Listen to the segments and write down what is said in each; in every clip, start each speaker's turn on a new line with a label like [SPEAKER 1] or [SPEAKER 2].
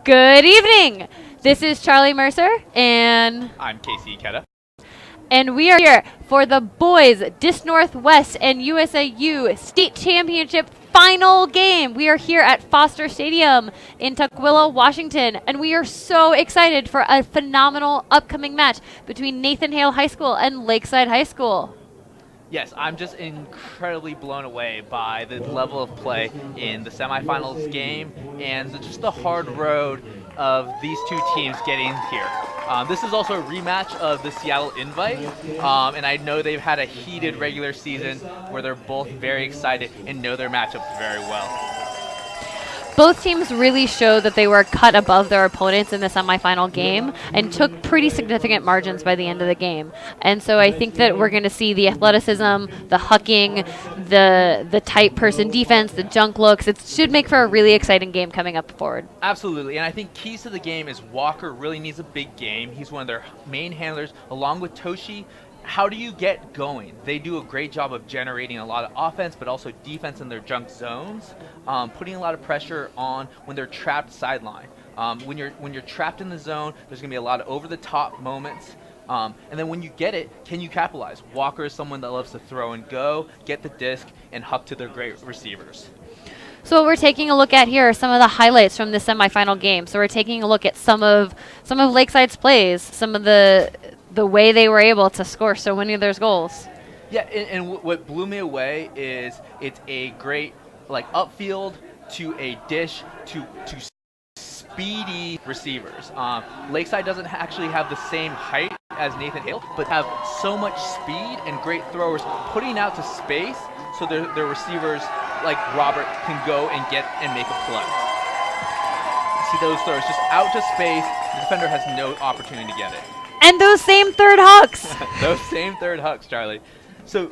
[SPEAKER 1] Good evening. This is Charlie Mercer, and
[SPEAKER 2] I'm Casey Ikeda.
[SPEAKER 1] we are here for the boys Disc Northwest and USAU State Championship final game. We are here at Foster Stadium in Tukwila, Washington, and we are so excited for a phenomenal upcoming match between Nathan Hale High School and Lakeside High School.
[SPEAKER 2] Yes, I'm just incredibly blown away by the level of play in the semifinals game and just the hard road of these two teams getting here. This is also a rematch of the Seattle Invite, and I know they've had a heated regular season where they're both very excited and know their matchups very well.
[SPEAKER 1] Both teams really showed that they were cut above their opponents in the semifinal game and took pretty significant margins by the end of the game. And so I think that we're going to see the athleticism, the hucking, the tight person defense, the junk looks. It should make for a really exciting game coming up forward.
[SPEAKER 2] Absolutely, and I think keys to the game is Walker really needs a big game. He's one of their main handlers, along with Toshi. How do you get going? They do a great job of generating a lot of offense, but also defense in their junk zones, putting a lot of pressure on when they're trapped sideline. When you're trapped in the zone, there's going to be a lot of over-the-top moments. And then when you get it, can you capitalize? Walker is someone that loves to throw and go, get the disc, and huck to their great receivers.
[SPEAKER 1] So what we're taking a look at here are some of the highlights from the semifinal game. So we're taking a look at some of Lakeside's plays, some of the way they were able to score so many of their goals.
[SPEAKER 2] Yeah, and what blew me away is it's a great upfield to a dish to speedy receivers. Lakeside doesn't actually have the same height as Nathan Hale, but have so much speed and great throwers putting out to space so their receivers like Robert can go and get and make a play. See those throwers just out to space, the defender has no opportunity to get it.
[SPEAKER 1] And those same third hucks.
[SPEAKER 2] Those same third hucks, Charlie. So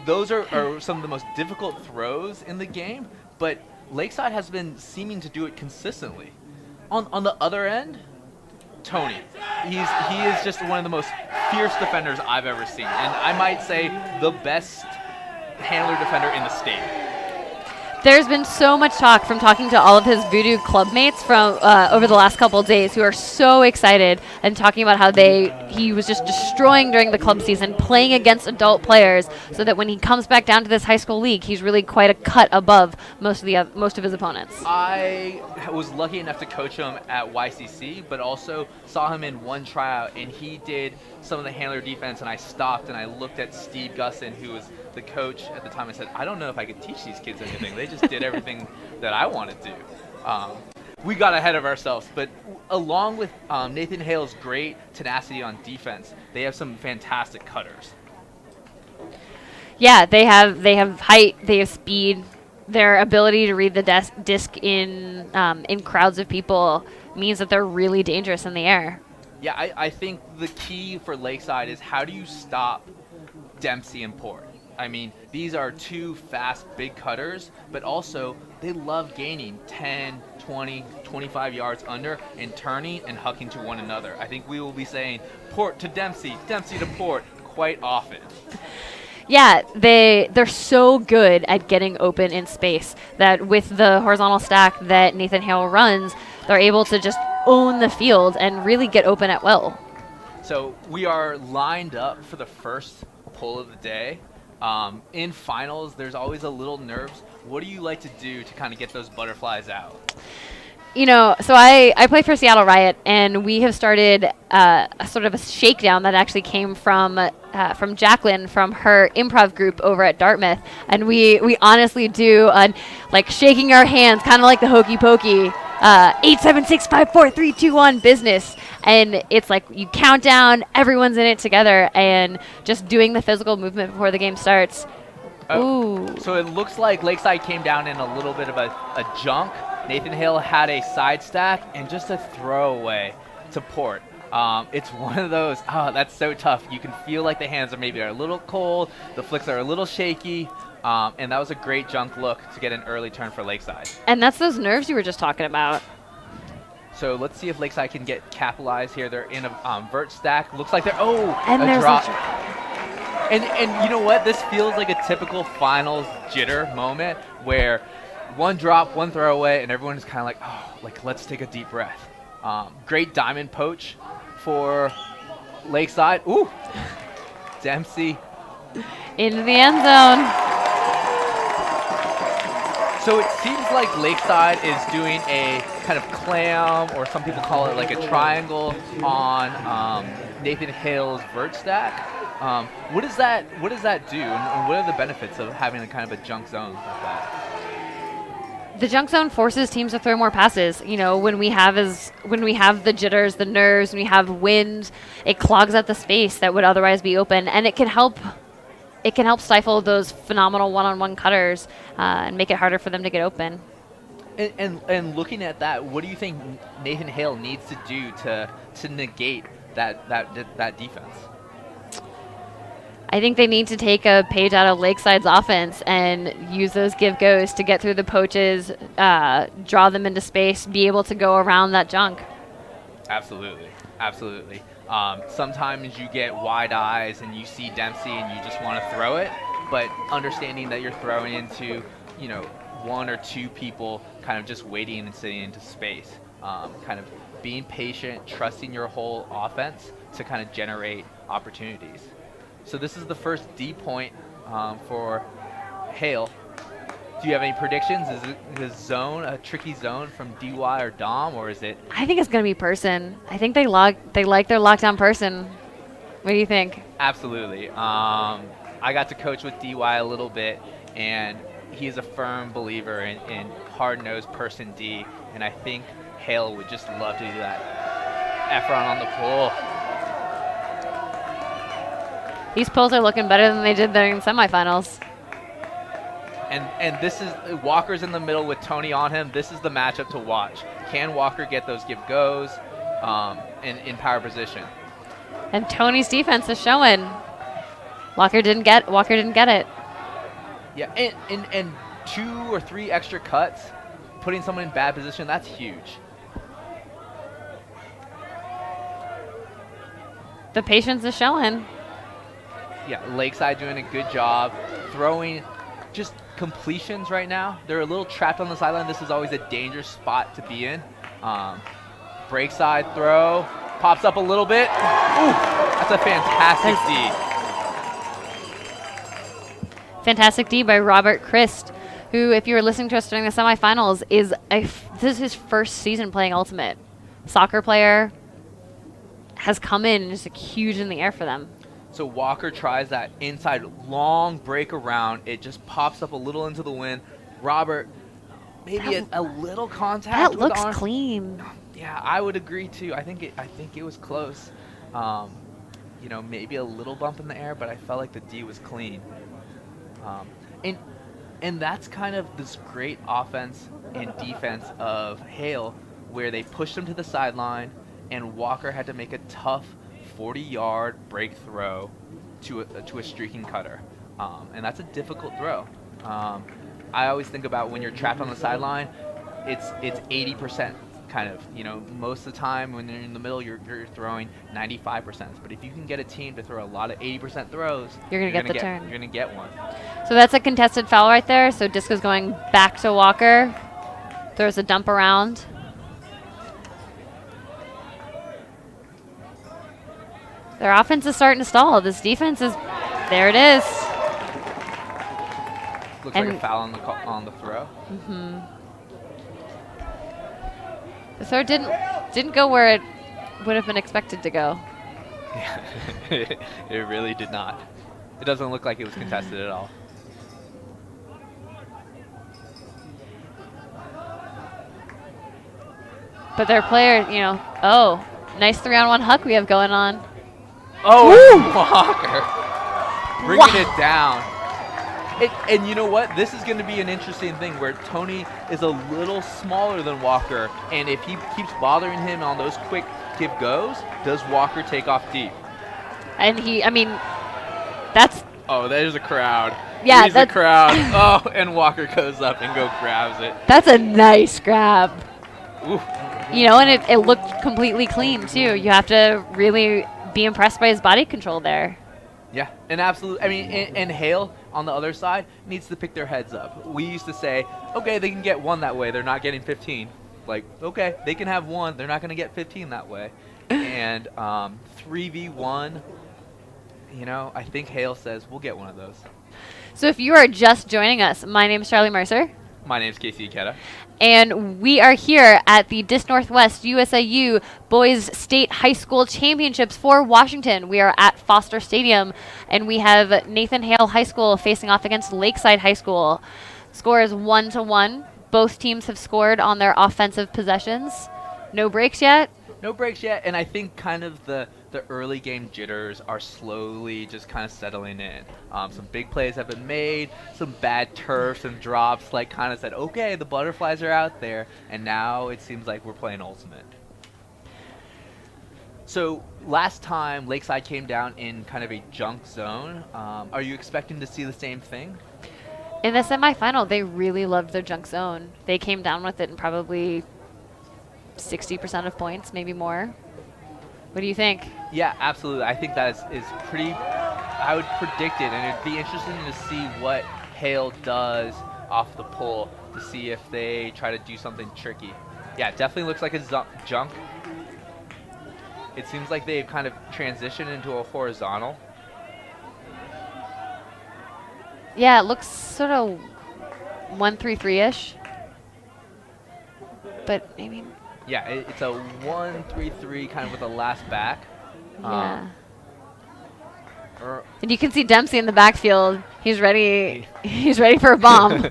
[SPEAKER 2] those are some of the most difficult throws in the game, but Lakeside has been seeming to do it consistently. On the other end, Tony. He is just one of the most fierce defenders I've ever seen, and I might say the best handler defender in the state.
[SPEAKER 1] There's been so much talk from talking to all of his Voodoo clubmates from over the last couple of days who are so excited and talking about how he was just destroying during the club season, playing against adult players, so that when he comes back down to this high school league, he's really quite a cut above most of his opponents.
[SPEAKER 2] I was lucky enough to coach him at YCC, but also saw him in one tryout, and he did some of the handler defense, and I stopped and I looked at Steve Gusson, who was the coach at the time. I said, I don't know if I could teach these kids anything. They just did everything that I wanted to. We got ahead of ourselves, but along with Nathan Hale's great tenacity on defense, they have some fantastic cutters.
[SPEAKER 1] Yeah, they have height, they have speed. Their ability to read the disc in crowds of people means that they're really dangerous in the air.
[SPEAKER 2] Yeah, I think the key for Lakeside is how do you stop Dempsey and Port? I mean, these are two fast, big cutters, but also they love gaining 10, 20, 25 yards under and turning and hucking to one another. I think we will be saying Port to Dempsey, Dempsey to Port quite often.
[SPEAKER 1] Yeah, they're so good at getting open in space that with the horizontal stack that Nathan Hale runs, they're able to just own the field and really get open at will.
[SPEAKER 2] So we are lined up for the first pull of the day. In finals, there's always a little nerves. What do you like to do to kind of get those butterflies out?
[SPEAKER 1] You know, so I play for Seattle Riot, and we have started a sort of a shakedown that actually came from Jacqueline from her improv group over at Dartmouth, and we honestly do like shaking our hands, kind of like the hokey pokey. 8, 7, 6, 5, 4, 3, 2, 1 business. And it's like you count down, everyone's in it together, and just doing the physical movement before the game starts. Ooh.
[SPEAKER 2] So it looks like Lakeside came down in a little bit of a junk. Nathan Hale had a side stack and just a throwaway to Port. It's one of those, that's so tough. You can feel like the hands are a little cold, the flicks are a little shaky. And that was a great junk look to get an early turn for Lakeside.
[SPEAKER 1] And that's those nerves you were just talking about.
[SPEAKER 2] So let's see if Lakeside can get capitalized here. They're in a vert stack. Looks like they're,
[SPEAKER 1] and
[SPEAKER 2] a drop. And you know what? This feels like a typical finals jitter moment where one drop, one throwaway, and everyone is kind of like, oh, like let's take a deep breath. Great diamond poach for Lakeside. Ooh, Dempsey
[SPEAKER 1] into the end zone.
[SPEAKER 2] So it seems like Lakeside is doing a kind of clam, or some people call it like a triangle on Nathan Hale's vert stack. What does that do, and what are the benefits of having a kind of a junk zone like that?
[SPEAKER 1] The junk zone forces teams to throw more passes. You know, when we have the jitters, the nerves, when we have wind, it clogs up the space that would otherwise be open, and it can help stifle those phenomenal one-on-one cutters and make it harder for them to get open.
[SPEAKER 2] And looking at that, what do you think Nathan Hale needs to do to negate that defense?
[SPEAKER 1] I think they need to take a page out of Lakeside's offense and use those give-goes to get through the poaches, draw them into space, be able to go around that junk.
[SPEAKER 2] Absolutely. Sometimes you get wide eyes and you see Dempsey and you just want to throw it, but understanding that you're throwing into, one or two people kind of just waiting and sitting into space, kind of being patient, trusting your whole offense to kind of generate opportunities. So this is the first D point for Hale. Do you have any predictions? Is it the zone a tricky zone from DY or Dom, or is it?
[SPEAKER 1] I think it's going to be person. I think they like their lockdown person. What do you think?
[SPEAKER 2] Absolutely. I got to coach with DY a little bit, and he's a firm believer in hard-nosed person D, and I think Hale would just love to do that. Efron on the pull.
[SPEAKER 1] These pulls are looking better than they did during the semifinals.
[SPEAKER 2] And this is Walker's in the middle with Tony on him. This is the matchup to watch. Can Walker get those give-goes in power position?
[SPEAKER 1] And Tony's defense is showing. Walker didn't get it.
[SPEAKER 2] Yeah, and 2 or 3 extra cuts, putting someone in bad position, that's huge.
[SPEAKER 1] The patience is showing.
[SPEAKER 2] Yeah, Lakeside doing a good job throwing just completions right now. They're a little trapped on the sideline. This is always a dangerous spot to be in. Break side throw, pops up a little bit. Ooh, that's a fantastic D.
[SPEAKER 1] Fantastic D by Robert Christ, who, if you were listening to us during the semifinals, this is his first season playing Ultimate. Soccer player, has come in and just huge in the air for them.
[SPEAKER 2] So Walker tries that inside long break around. It just pops up a little into the wind. Robert, maybe a little contact.
[SPEAKER 1] That
[SPEAKER 2] with
[SPEAKER 1] looks
[SPEAKER 2] arm.
[SPEAKER 1] clean.
[SPEAKER 2] Yeah, I would agree too. I think it was close. Maybe a little bump in the air, but I felt like the D was clean. And that's kind of this great offense and defense of Hale, where they pushed him to the sideline, and Walker had to make a tough 40-yard break throw to a streaking cutter, and that's a difficult throw. I always think about when you're trapped on the sideline, it's 80% kind of. Most of the time when you're in the middle, you're throwing 95%. But if you can get a team to throw a lot of 80% throws,
[SPEAKER 1] you're gonna get the turn.
[SPEAKER 2] You're gonna get one.
[SPEAKER 1] So that's a contested foul right there. So Disco's going back to Walker, throws a dump around. Their offense is starting to stall. This defense is, there it is.
[SPEAKER 2] Looks like a foul on the throw.
[SPEAKER 1] Mm-hmm. The throw didn't go where it would have been expected to go.
[SPEAKER 2] Yeah, it really did not. It doesn't look like it was contested at all.
[SPEAKER 1] But their player, nice 3-on-1 huck we have going on.
[SPEAKER 2] Oh, Walker bringing it down. And you know what? This is going to be an interesting thing where Tony is a little smaller than Walker, and if he keeps bothering him on those quick give-goes, does Walker take off deep?
[SPEAKER 1] And that's...
[SPEAKER 2] Oh, there's a crowd.
[SPEAKER 1] Yeah,
[SPEAKER 2] there's a crowd. Oh, and Walker goes up and grabs it.
[SPEAKER 1] That's a nice grab.
[SPEAKER 2] Ooh.
[SPEAKER 1] And it looked completely clean, too. You have to really be impressed by his body control there.
[SPEAKER 2] Yeah, and absolutely. I mean, and Hale, on the other side needs to pick their heads up. We used to say, okay, they can get 1 that way. They're not getting 15. Like, okay, they can have 1. They're not going to get 15 that way. And 3v1, you know, I think Hale says we'll get one of those.
[SPEAKER 1] So if you are just joining us, my name is Charlie Mercer.
[SPEAKER 2] My name's Casey Ikeda.
[SPEAKER 1] And we are here at the Disc Northwest USIU Boys State High School Championships for Washington. We are at Foster Stadium, and we have Nathan Hale High School facing off against Lakeside High School. Score is 1-1. Both teams have scored on their offensive possessions. No breaks yet?
[SPEAKER 2] No breaks yet, and I think kind of the early game jitters are slowly just kind of settling in. Some big plays have been made, some bad turfs and drops like kind of said, okay, the butterflies are out there, and now it seems like we're playing Ultimate. So last time Lakeside came down in kind of a junk zone. Are you expecting to see the same thing?
[SPEAKER 1] In the semifinal, they really loved their junk zone. They came down with it in probably 60% of points, maybe more. What do you think?
[SPEAKER 2] Yeah, absolutely. I think that is pretty, I would predict it, and it'd be interesting to see what Hale does off the pull to see if they try to do something tricky. Yeah, it definitely looks like a junk. It seems like they've kind of transitioned into a horizontal.
[SPEAKER 1] Yeah, it looks sort of 1-3-3-ish. But maybe...
[SPEAKER 2] Yeah, it's a 1-3-3 kind of with a last back.
[SPEAKER 1] Yeah. And you can see Dempsey in the backfield. He's ready. He's ready for a bomb.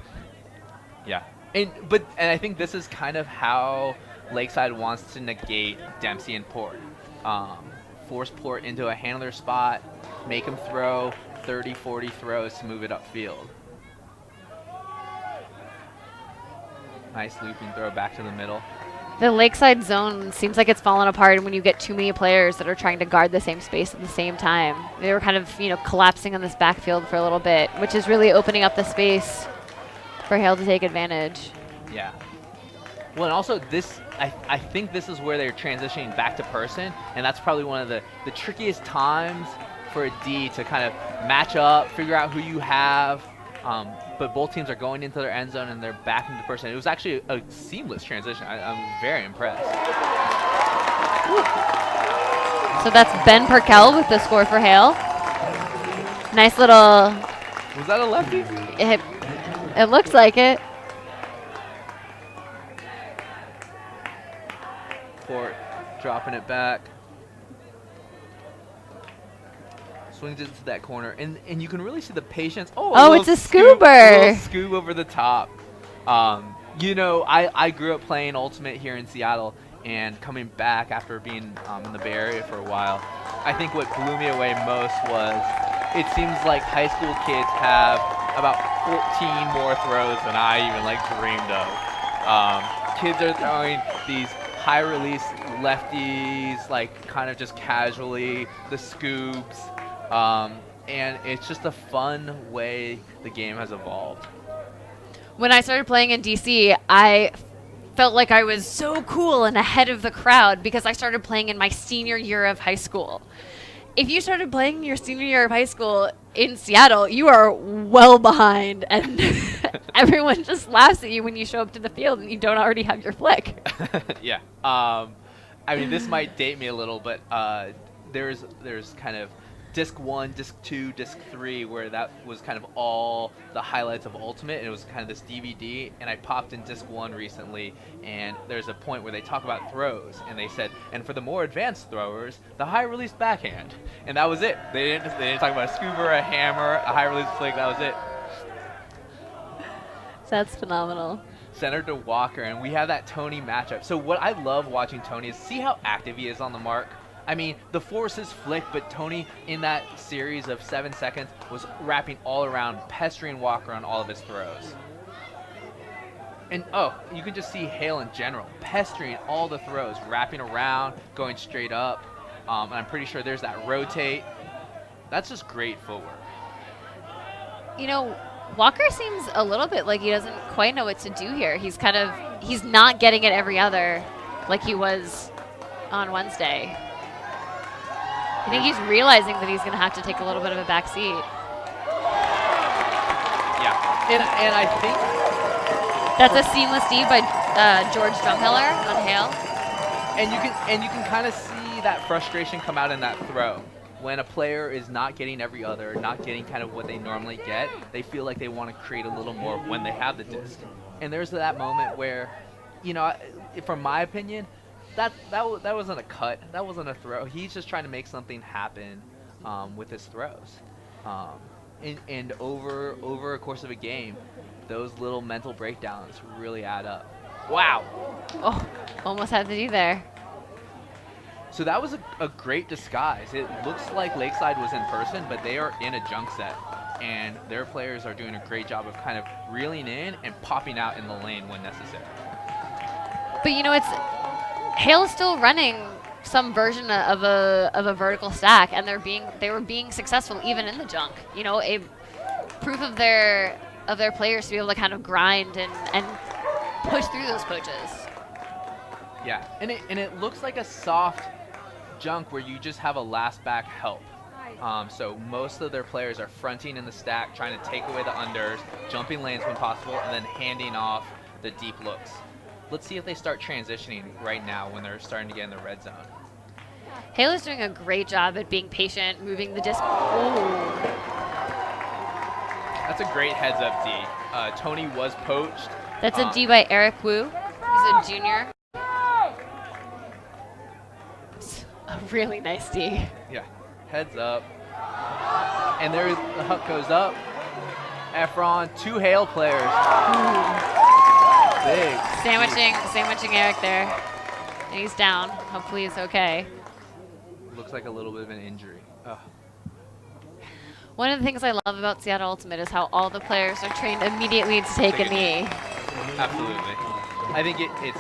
[SPEAKER 2] Yeah. And I think this is kind of how Lakeside wants to negate Dempsey and Port. Force Port into a handler spot, make him throw 30, 40 throws to move it upfield. Nice looping throw back to the middle.
[SPEAKER 1] The Lakeside zone seems like it's fallen apart when you get too many players that are trying to guard the same space at the same time. They were kind of, collapsing on this backfield for a little bit, which is really opening up the space for Hale to take advantage.
[SPEAKER 2] Yeah. Well, and also this, I think this is where they're transitioning back to person, and that's probably one of the trickiest times for a D to kind of match up, figure out who you have. But both teams are going into their end zone and they're back into person. It was actually a seamless transition. I'm very impressed.
[SPEAKER 1] So that's Ben Perkel with the score for Hale. Nice little...
[SPEAKER 2] Was that a lefty?
[SPEAKER 1] It looks like it.
[SPEAKER 2] Port dropping it back. Swings it to that corner, and you can really see the patience.
[SPEAKER 1] Oh, it's a scoober.
[SPEAKER 2] A scoop over the top. I grew up playing Ultimate here in Seattle, and coming back after being in the Bay Area for a while, I think what blew me away most was it seems like high school kids have about 14 more throws than I even dreamed of. Kids are throwing these high release lefties, kind of just casually, the scoops. And it's just a fun way the game has evolved.
[SPEAKER 1] When I started playing in DC, I felt like I was so cool and ahead of the crowd because I started playing in my senior year of high school. If you started playing your senior year of high school in Seattle, you are well behind, and everyone just laughs at you when you show up to the field and you don't already have your flick.
[SPEAKER 2] Yeah. This might date me a little, but there's kind of Disc 1, Disc 2, Disc 3, where that was kind of all the highlights of Ultimate, and it was kind of this DVD, and I popped in Disc 1 recently, and there's a point where they talk about throws, and they said, and for the more advanced throwers, the high-release backhand. And that was it. They didn't talk about a scuba, a hammer, a high-release flick, that was it.
[SPEAKER 1] That's phenomenal.
[SPEAKER 2] Center to Walker, and we have that Tony matchup. So what I love watching Tony is see how active he is on the mark. I mean, the forces flick, but Tony, in that series of 7 seconds, was wrapping all around, pestering Walker on all of his throws. And, you can just see Hale in general, pestering all the throws, wrapping around, going straight up. And I'm pretty sure there's that rotate. That's just great footwork.
[SPEAKER 1] Walker seems a little bit like he doesn't quite know what to do here. He's not getting it every other like he was on Wednesday. I think he's realizing that he's going to have to take a little bit of a back seat.
[SPEAKER 2] And I think
[SPEAKER 1] That's a seamless D by George Drumheller on Hale.
[SPEAKER 2] and you can kind of see that frustration come out in that throw. When a player is not getting every other, not getting kind of what they normally get, they feel like they want to create a little more when they have the disc. And there's that moment where, from my opinion, that wasn't a cut, that wasn't a throw. He's just trying to make something happen with his throws. And over a course of a game, those little mental breakdowns really add up. Wow.
[SPEAKER 1] Oh, almost had the D there.
[SPEAKER 2] So that was a great disguise. It looks like Lakeside was in person, but they are in a junk set. And their players are doing a great job of kind of reeling in and popping out in the lane when necessary.
[SPEAKER 1] But Hale is still running some version of a vertical stack, and they were being successful even in the junk. A proof of their players to be able to kind of grind and push through those poaches.
[SPEAKER 2] Yeah, and it looks like a soft junk where you just have a last back help. So most of their players are fronting in the stack, trying to take away the unders, jumping lanes when possible, and then handing off the deep looks. Let's see if they start transitioning right now when they're starting to get in the red zone.
[SPEAKER 1] Hale is doing a great job at being patient, moving the disc. Oh.
[SPEAKER 2] That's a great heads up D. Tony was poached.
[SPEAKER 1] That's a D by Eric Wu. He's a junior. A really nice D.
[SPEAKER 2] Yeah, heads up. And there the hook goes up. Efron, 2 Hale players. Big.
[SPEAKER 1] Sandwiching Eric there. And he's down. Hopefully he's okay.
[SPEAKER 2] Looks like a little bit of an injury. Ugh.
[SPEAKER 1] One of the things I love about Seattle Ultimate is how all the players are trained immediately to take a knee.
[SPEAKER 2] Absolutely. I think it's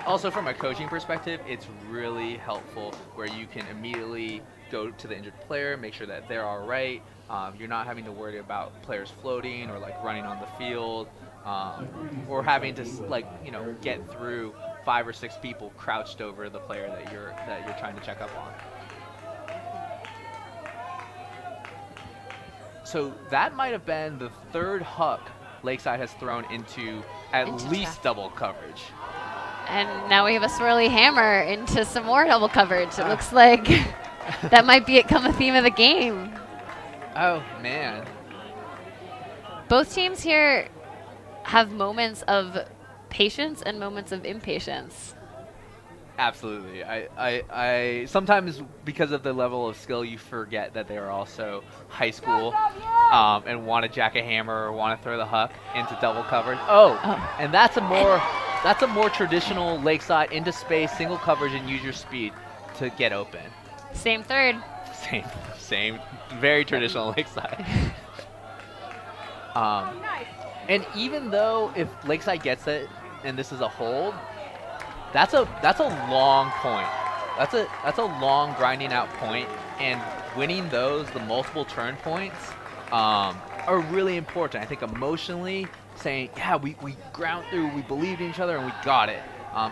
[SPEAKER 2] also from a coaching perspective, it's really helpful where you can immediately go to the injured player, make sure that they're all right. You're not having to worry about players floating or like running on the field, or having to get through 5 or 6 people crouched over the player that you're trying to check up on. So that might have been the 3rd huck Lakeside has thrown into at least double coverage.
[SPEAKER 1] And now we have a swirly hammer into some more double coverage. It looks like that might become a theme of the game.
[SPEAKER 2] Oh, man.
[SPEAKER 1] Both teams here have moments of patience and moments of impatience.
[SPEAKER 2] Absolutely. I sometimes, because of the level of skill, you forget that they are also high school and want to jack a hammer or want to throw the huck into double coverage. And that's a more traditional Lakeside into space, single coverage, and use your speed to get open.
[SPEAKER 1] Same third.
[SPEAKER 2] Same. Very traditional Lakeside. And even though if Lakeside gets it and this is a hold, that's a long point. That's a long grinding out point, and winning those, the multiple turn points, are really important. I think emotionally, saying, yeah, we ground through, we believed in each other, and we got it.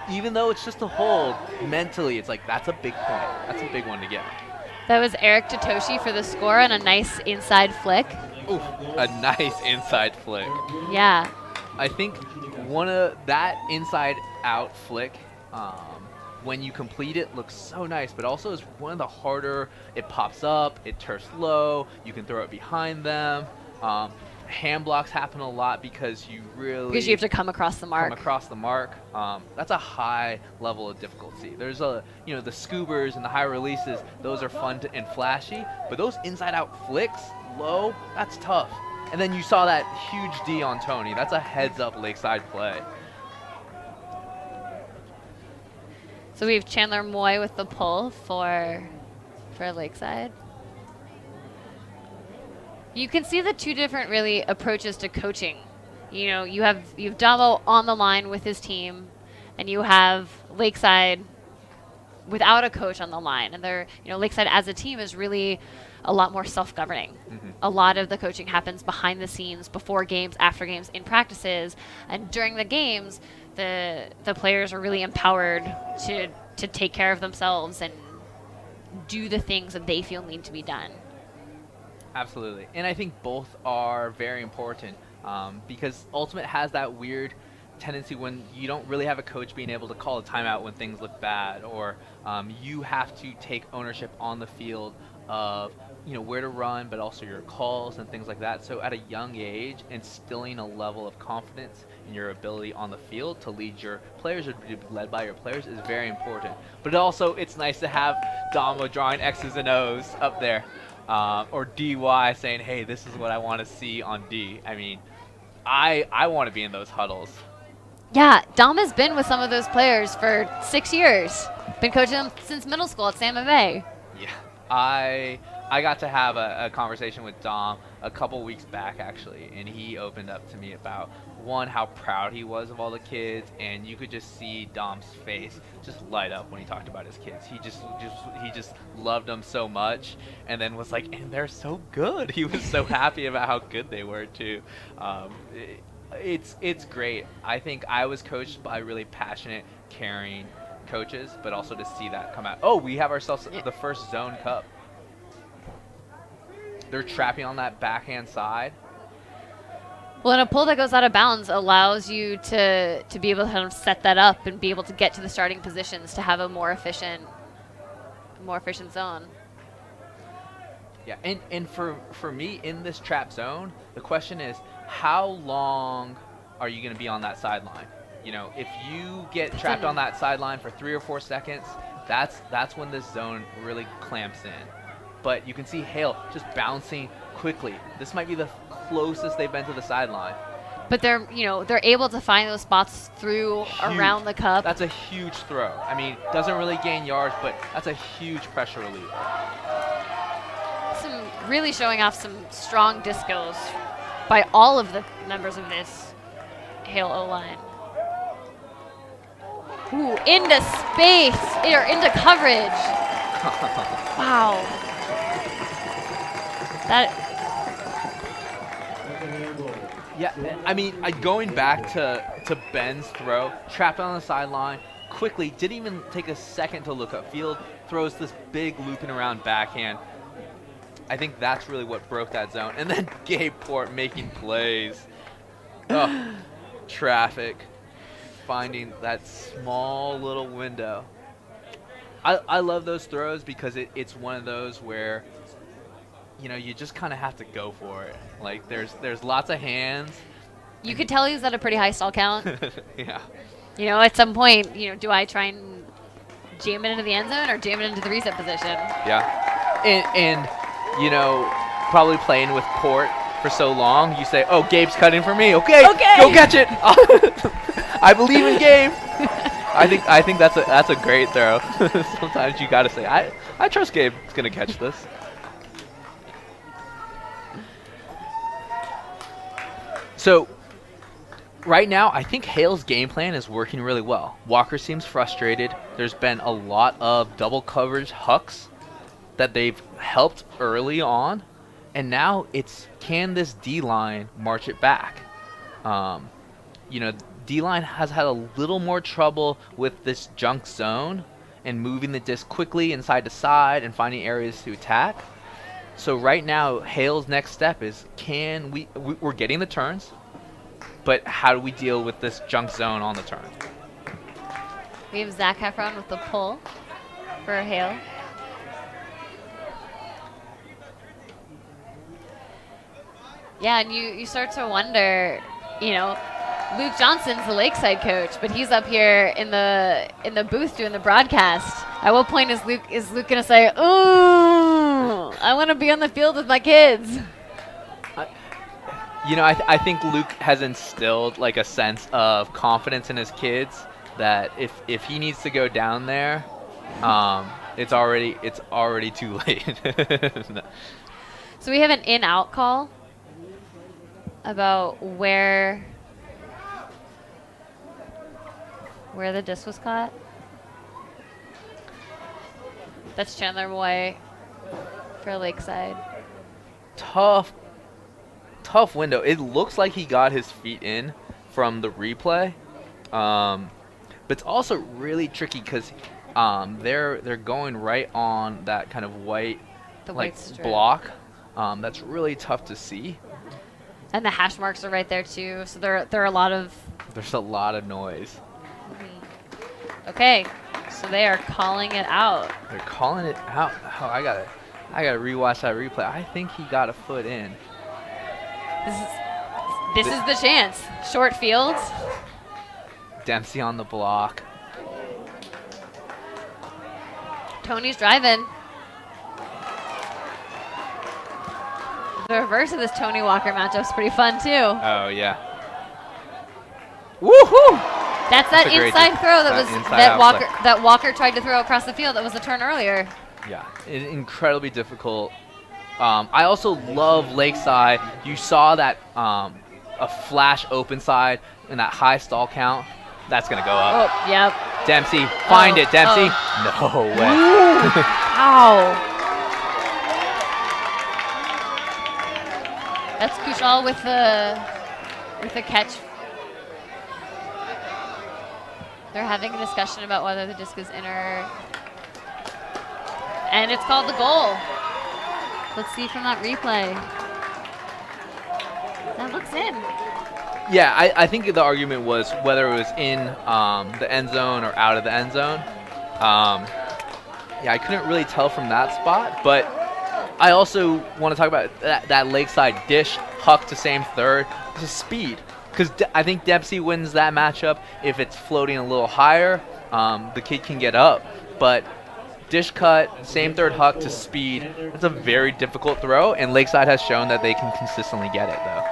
[SPEAKER 2] Even though it's just a hold, mentally, it's like, that's a big point. That's a big one to get.
[SPEAKER 1] That was Eric Tatoshi for the score on a nice inside flick.
[SPEAKER 2] Ooh, a nice inside flick.
[SPEAKER 1] Yeah.
[SPEAKER 2] I think one of that inside out flick, when you complete it, looks so nice, but also is one of the harder. It pops up, it turfs low, you can throw it behind them. Hand blocks happen a lot because you have to come across the mark. That's a high level of difficulty. There's the scoobers and the high releases, those are fun and flashy, but those inside out flicks low, that's tough. And then you saw that huge D on Tony. That's a heads up Lakeside play.
[SPEAKER 1] So we have Chandler Moy with the pull for Lakeside. You can see the 2 different really approaches to coaching. You have Davo on the line with his team, and you have Lakeside without a coach on the line. And they're, Lakeside as a team is really a lot more self-governing. Mm-hmm. A lot of the coaching happens behind the scenes, before games, after games, in practices, and during the games, the players are really empowered to take care of themselves and do the things that they feel need to be done.
[SPEAKER 2] Absolutely. And I think both are very important. because Ultimate has that weird tendency when you don't really have a coach being able to call a timeout when things look bad, or you have to take ownership on the field of where to run, but also your calls and things like that. So at a young age, instilling a level of confidence in your ability on the field to lead your players or to be led by your players is very important. But also, it's nice to have Damo drawing X's and O's up there, or DY saying, hey, this is what I want to see on D. I mean, I want to be in those huddles.
[SPEAKER 1] Yeah, Dom has been with some of those players for 6 years. Been coaching them since middle school at San Jose.
[SPEAKER 2] Yeah, I got to have a conversation with Dom a couple weeks back, actually, and he opened up to me about, one, how proud he was of all the kids, and you could just see Dom's face just light up when he talked about his kids. He just loved them so much, and then was like, and they're so good. He was so happy about how good they were, too. It's great. I think I was coached by really passionate, caring coaches, but also to see that come out. Oh, we have ourselves the first zone cup. They're trapping on that backhand side.
[SPEAKER 1] Well, and a pull that goes out of bounds allows you to be able to kind of set that up and be able to get to the starting positions to have a more efficient zone.
[SPEAKER 2] Yeah, and for me in this trap zone, the question is, how long are you going to be on that sideline? If you get trapped on that sideline for 3 or 4 seconds, that's when this zone really clamps in. But you can see Hale just bouncing quickly. This might be the closest they've been to the sideline.
[SPEAKER 1] But they're able to find those spots through around the cup.
[SPEAKER 2] That's a huge throw. I mean, doesn't really gain yards, but that's a huge pressure relief.
[SPEAKER 1] Really showing off some strong discos by all of the members of this Hale O-line. Ooh, into space, or into coverage. Wow.
[SPEAKER 2] Yeah, I mean, going back to Ben's throw, trapped on the sideline, quickly, didn't even take a second to look upfield, throws this big looping around backhand. I think that's really what broke that zone. And then Gabe Port making plays. Oh, traffic, finding that small little window. I love those throws because it's one of those where you just kind of have to go for it. Like there's lots of hands.
[SPEAKER 1] You could tell he was at a pretty high stall count.
[SPEAKER 2] Yeah.
[SPEAKER 1] At some point, do I try and jam it into the end zone or jam it into the reset position?
[SPEAKER 2] Yeah. And probably playing with Port for so long, you say, oh, Gabe's cutting for me. Okay. Go catch it. I believe in Gabe. I think that's a great throw. Sometimes you got to say, I trust Gabe's going to catch this. So right now, I think Hale's game plan is working really well. Walker seems frustrated. There's been a lot of double coverage hucks that they've helped early on, and now it's, can this D-line march it back? D-line has had a little more trouble with this junk zone and moving the disc quickly inside to side and finding areas to attack. So right now, Hale's next step is, we're getting the turns, but how do we deal with this junk zone on the turn?
[SPEAKER 1] We have Zach Heffron with the pull for Hale. Yeah, and you start to wonder, Luke Johnson's the Lakeside coach, but he's up here in the booth doing the broadcast. At what point is Luke going to say, "Ooh, I want to be on the field with my kids"?
[SPEAKER 2] I think Luke has instilled like a sense of confidence in his kids that if he needs to go down there, it's already too late.
[SPEAKER 1] So we have an in-out call about where the disc was caught. That's Chandler Moy for Lakeside.
[SPEAKER 2] Tough window. It looks like he got his feet in from the replay, but it's also really tricky because they're going right on that kind of white
[SPEAKER 1] white strip
[SPEAKER 2] block. That's really tough to see.
[SPEAKER 1] And the hash marks are right there too. So there are a lot of.
[SPEAKER 2] There's a lot of noise.
[SPEAKER 1] Okay, so they are calling it out.
[SPEAKER 2] They're calling it out. Oh, I gotta rewatch that replay. I think he got a foot in.
[SPEAKER 1] This is the chance. Short fields.
[SPEAKER 2] Dempsey on the block.
[SPEAKER 1] Tony's driving. The reverse of this Tony Walker matchup is pretty fun too.
[SPEAKER 2] Oh yeah. Woohoo!
[SPEAKER 1] That's that inside throw that
[SPEAKER 2] play.
[SPEAKER 1] Walker tried to throw across the field. That was a turn earlier.
[SPEAKER 2] Yeah, incredibly difficult. I also love Lakeside. You saw that a flash open side and that high stall count. That's gonna go up.
[SPEAKER 1] Oh, yep.
[SPEAKER 2] Dempsey, find it, Dempsey. No way.
[SPEAKER 1] Ow. That's Kushal with the catch. They're having a discussion about whether the disc is in or... And it's called the goal. Let's see from that replay. That looks in.
[SPEAKER 2] Yeah, I think the argument was whether it was in the end zone or out of the end zone. Yeah, I couldn't really tell from that spot, but I also want to talk about that Lakeside dish, huck to same third. This is speed. Because I think Dempsey wins that matchup. If it's floating a little higher, the kid can get up. But dish cut, same third huck to speed, it's a very difficult throw, and Lakeside has shown that they can consistently get it, though.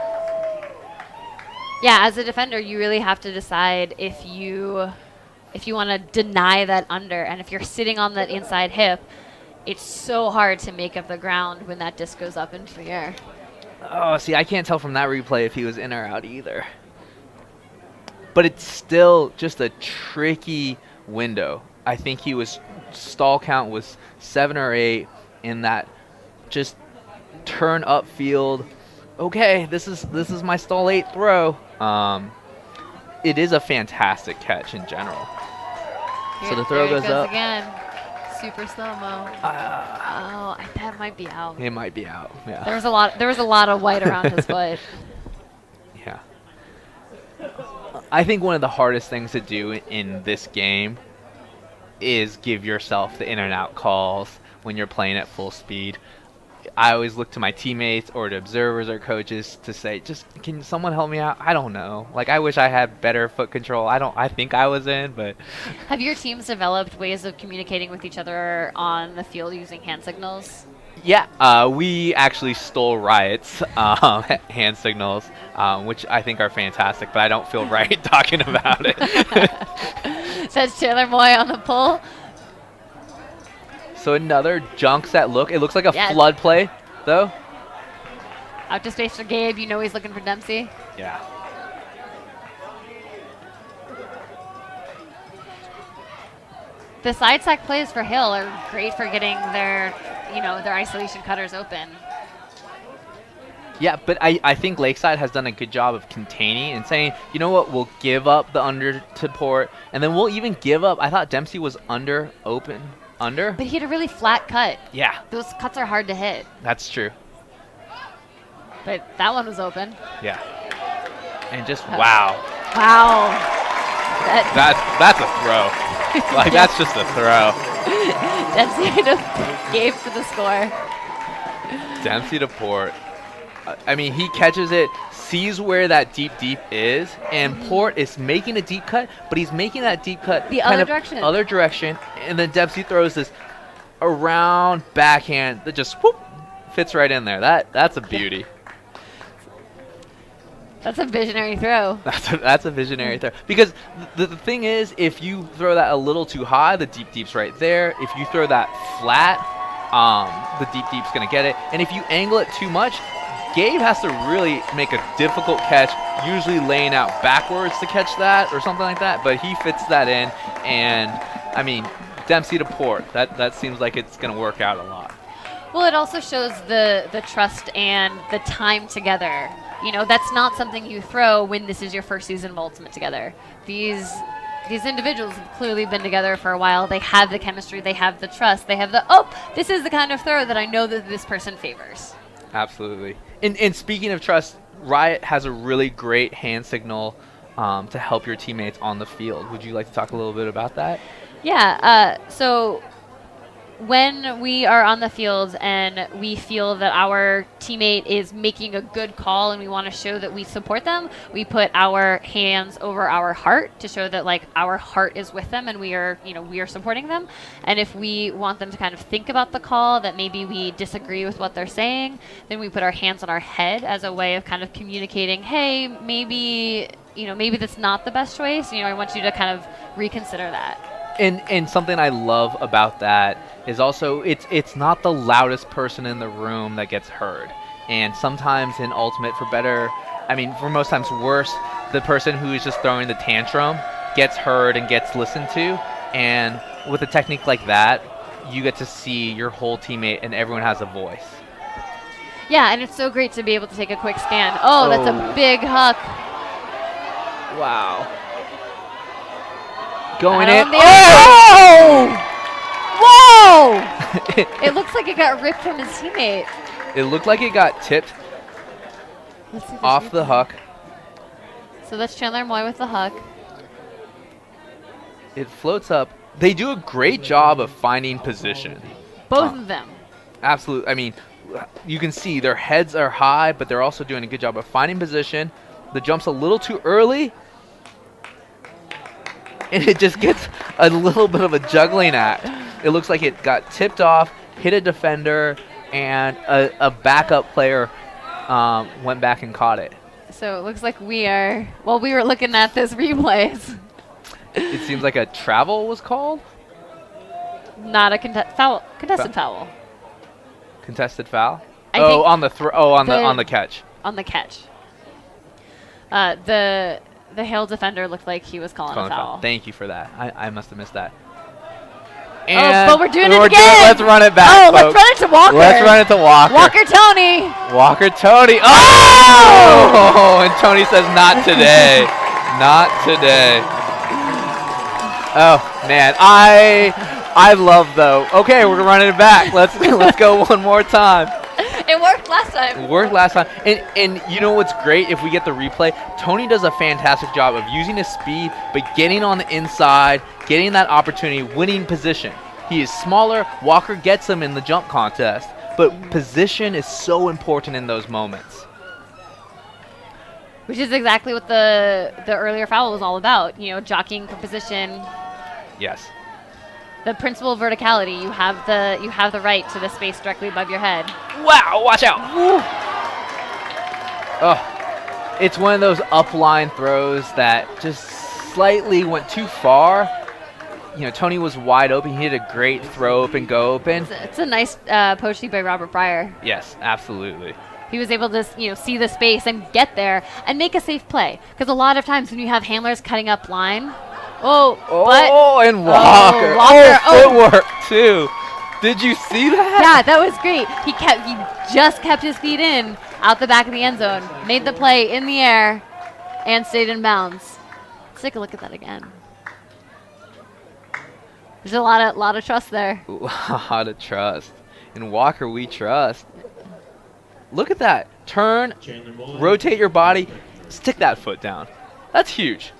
[SPEAKER 1] Yeah, as a defender, you really have to decide if you want to deny that under. And if you're sitting on that inside hip, it's so hard to make up the ground when that disc goes up into the air.
[SPEAKER 2] Oh, see, I can't tell from that replay if he was in or out either. But it's still just a tricky window. I think he was, stall count was 7 or 8 in that just turn up field. Okay, this is my stall 8 throw. It is a fantastic catch in general. So the throw goes up.
[SPEAKER 1] Again. Super slow-mo. That might be out.
[SPEAKER 2] It might be out. Yeah.
[SPEAKER 1] There was a lot of white around his foot.
[SPEAKER 2] Yeah. I think one of the hardest things to do in this game is give yourself the in and out calls when you're playing at full speed. I always look to my teammates or to observers or coaches to say, just, can someone help me out? I don't know. Like, I wish I had better foot control. I think I was in, but...
[SPEAKER 1] Have your teams developed ways of communicating with each other on the field using hand signals?
[SPEAKER 2] Yeah, we actually stole Riot's hand signals, which I think are fantastic, but I don't feel right talking about it.
[SPEAKER 1] Says Taylor Moy on the pull.
[SPEAKER 2] So another junk set look. It looks like a flood play, though.
[SPEAKER 1] Out to space for Gabe. You know he's looking for Dempsey.
[SPEAKER 2] Yeah.
[SPEAKER 1] The side sack plays for Hale are great for getting their isolation cutters open.
[SPEAKER 2] Yeah, but I think Lakeside has done a good job of containing and saying, you know what, we'll give up the under to Port, and then we'll even give up. I thought Dempsey was under open. Under?
[SPEAKER 1] But he had a really flat cut.
[SPEAKER 2] Yeah.
[SPEAKER 1] Those cuts are hard to hit.
[SPEAKER 2] That's true.
[SPEAKER 1] But that one was open.
[SPEAKER 2] Yeah. And just wow.
[SPEAKER 1] Wow.
[SPEAKER 2] That's a throw. Like, that's just a throw.
[SPEAKER 1] Dempsey to Gabe for the score.
[SPEAKER 2] Dempsey to Port. I mean, he catches it, sees where that deep is, and Port is making a deep cut, but he's making that deep cut
[SPEAKER 1] the other direction,
[SPEAKER 2] and then Dempsey throws this around backhand that just whoop, fits right in there. That's a beauty.
[SPEAKER 1] That's a visionary throw.
[SPEAKER 2] That's a visionary throw. Because the thing is, if you throw that a little too high, the deep's right there. If you throw that flat, the deep's going to get it. And if you angle it too much, Gabe has to really make a difficult catch, usually laying out backwards to catch that or something like that, but he fits that in, and, I mean, Dempsey to Port, that seems like it's going to work out a lot.
[SPEAKER 1] Well, it also shows the trust and the time together. You know, that's not something you throw when this is your first season of Ultimate together. These individuals have clearly been together for a while. They have the chemistry, they have the trust, they have this is the kind of throw that I know that this person favors.
[SPEAKER 2] Absolutely. And speaking of trust, Riot has a really great hand signal to help your teammates on the field. Would you like to talk a little bit about that?
[SPEAKER 1] Yeah. So when we are on the field and we feel that our teammate is making a good call and we want to show that we support them, we put our hands over our heart to show that like our heart is with them and we are supporting them. And if we want them to kind of think about the call, that maybe we disagree with what they're saying, then we put our hands on our head as a way of kind of communicating, hey, maybe that's not the best choice. I want you to kind of reconsider that.
[SPEAKER 2] And something I love about that is also it's not the loudest person in the room that gets heard. And sometimes in Ultimate, for most times worse, the person who is just throwing the tantrum gets heard and gets listened to. And with a technique like that, you get to see your whole teammate and everyone has a voice.
[SPEAKER 1] Yeah, and it's so great to be able to take a quick scan. Oh, that's a big huck.
[SPEAKER 2] Wow. Going in.
[SPEAKER 1] Oh! Whoa! It looks like it got ripped from his teammate.
[SPEAKER 2] It looked like it got tipped off the huck.
[SPEAKER 1] So that's Chandler Moy with the huck.
[SPEAKER 2] It floats up. They do a great job of finding position.
[SPEAKER 1] Both of them.
[SPEAKER 2] Absolutely. You can see their heads are high, but they're also doing a good job of finding position. The jump's a little too early. And it just gets a little bit of a juggling act. It looks like it got tipped off, hit a defender, and a backup player went back and caught it.
[SPEAKER 1] So it looks like we were looking at this replays.
[SPEAKER 2] It seems like a travel was called?
[SPEAKER 1] Not a contested foul.
[SPEAKER 2] Contested foul?
[SPEAKER 1] On
[SPEAKER 2] the catch.
[SPEAKER 1] On the catch. The Hale defender looked like he was calling a foul.
[SPEAKER 2] Thank you for that. I must have missed that.
[SPEAKER 1] And but we're doing it again.
[SPEAKER 2] Let's run it back.
[SPEAKER 1] Oh,
[SPEAKER 2] folks.
[SPEAKER 1] let's run it to Walker.
[SPEAKER 2] Let's run it to Walker.
[SPEAKER 1] Walker Tony.
[SPEAKER 2] Oh! And Tony says, not today. Not today. Oh, man. I love, though. Okay, we're running it back. Let's go one more time.
[SPEAKER 1] It worked last time.
[SPEAKER 2] And you know what's great if we get the replay? Tony does a fantastic job of using his speed, but getting on the inside, getting that opportunity, winning position. He is smaller. Walker gets him in the jump contest, but position is so important in those moments.
[SPEAKER 1] Which is exactly what the earlier foul was all about. Jockeying for position.
[SPEAKER 2] Yes.
[SPEAKER 1] The principle of verticality. You have the right to the space directly above your head.
[SPEAKER 2] Wow, watch out. Oh, it's one of those upline throws that just slightly went too far. Tony was wide open. He did a great throw open, go open.
[SPEAKER 1] It's a nice poaching by Robert Pryor.
[SPEAKER 2] Yes, absolutely.
[SPEAKER 1] He was able to see the space and get there and make a safe play. Because a lot of times when you have handlers cutting up line,
[SPEAKER 2] and Walker. Footwork too. Did you see that?
[SPEAKER 1] Yeah, that was great. He just kept his feet in out the back of the end zone, made the play in the air, and stayed in bounds. Let's take a look at that again. There's a lot of trust there.
[SPEAKER 2] A lot of trust. In Walker, we trust. Look at that. Turn, rotate your body, stick that foot down. That's huge.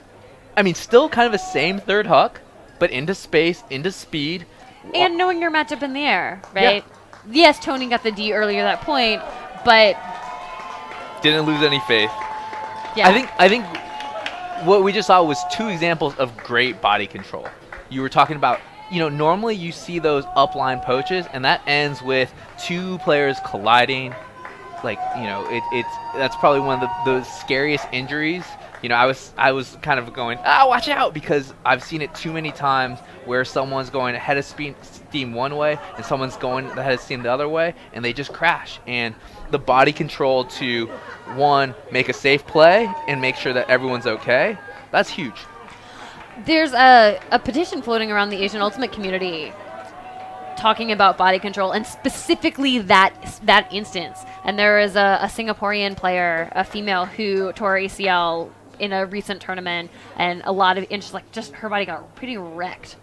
[SPEAKER 2] Still kind of the same third huck, but into space, into speed.
[SPEAKER 1] And knowing your matchup in the air, right? Yeah. Yes, Tony got the D earlier at that point, but
[SPEAKER 2] didn't lose any faith.
[SPEAKER 1] Yeah.
[SPEAKER 2] I think what we just saw was two examples of great body control. You were talking about, normally you see those upline poaches, and that ends with two players colliding. That's probably one of the scariest injuries. I was kind of going, watch out, because I've seen it too many times where someone's going ahead of steam one way and someone's going ahead of steam the other way, and they just crash. And the body control to, one, make a safe play and make sure that everyone's okay, that's huge.
[SPEAKER 1] There's a petition floating around the Asian Ultimate community talking about body control, and specifically that instance. And there is a Singaporean player, a female, who tore ACL in a recent tournament, and a lot of just her body got pretty wrecked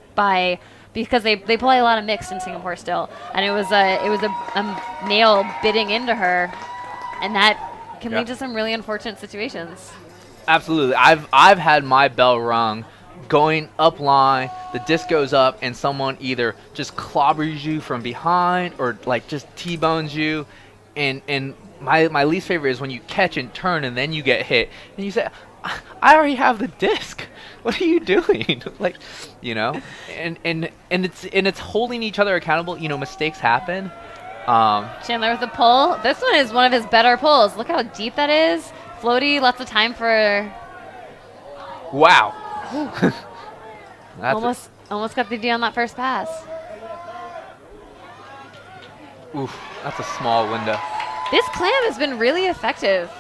[SPEAKER 1] because they play a lot of mixed in Singapore still, and it was a male bidding into her, and that can lead to some really unfortunate situations.
[SPEAKER 2] Absolutely. I've had my bell rung going up line, the disc goes up, and someone either just clobbers you from behind or like just T-bones you. And my least favorite is when you catch and turn and then you get hit and you say, I already have the disc. What are you doing? Like, you know, and it's holding each other accountable. You know, mistakes happen.
[SPEAKER 1] Chandler with the pull. This one is one of his better pulls. Look how deep that is. Floaty, lots of time for.
[SPEAKER 2] Wow.
[SPEAKER 1] almost got the D on that first pass.
[SPEAKER 2] Oof, that's a small window.
[SPEAKER 1] This clam has been really effective.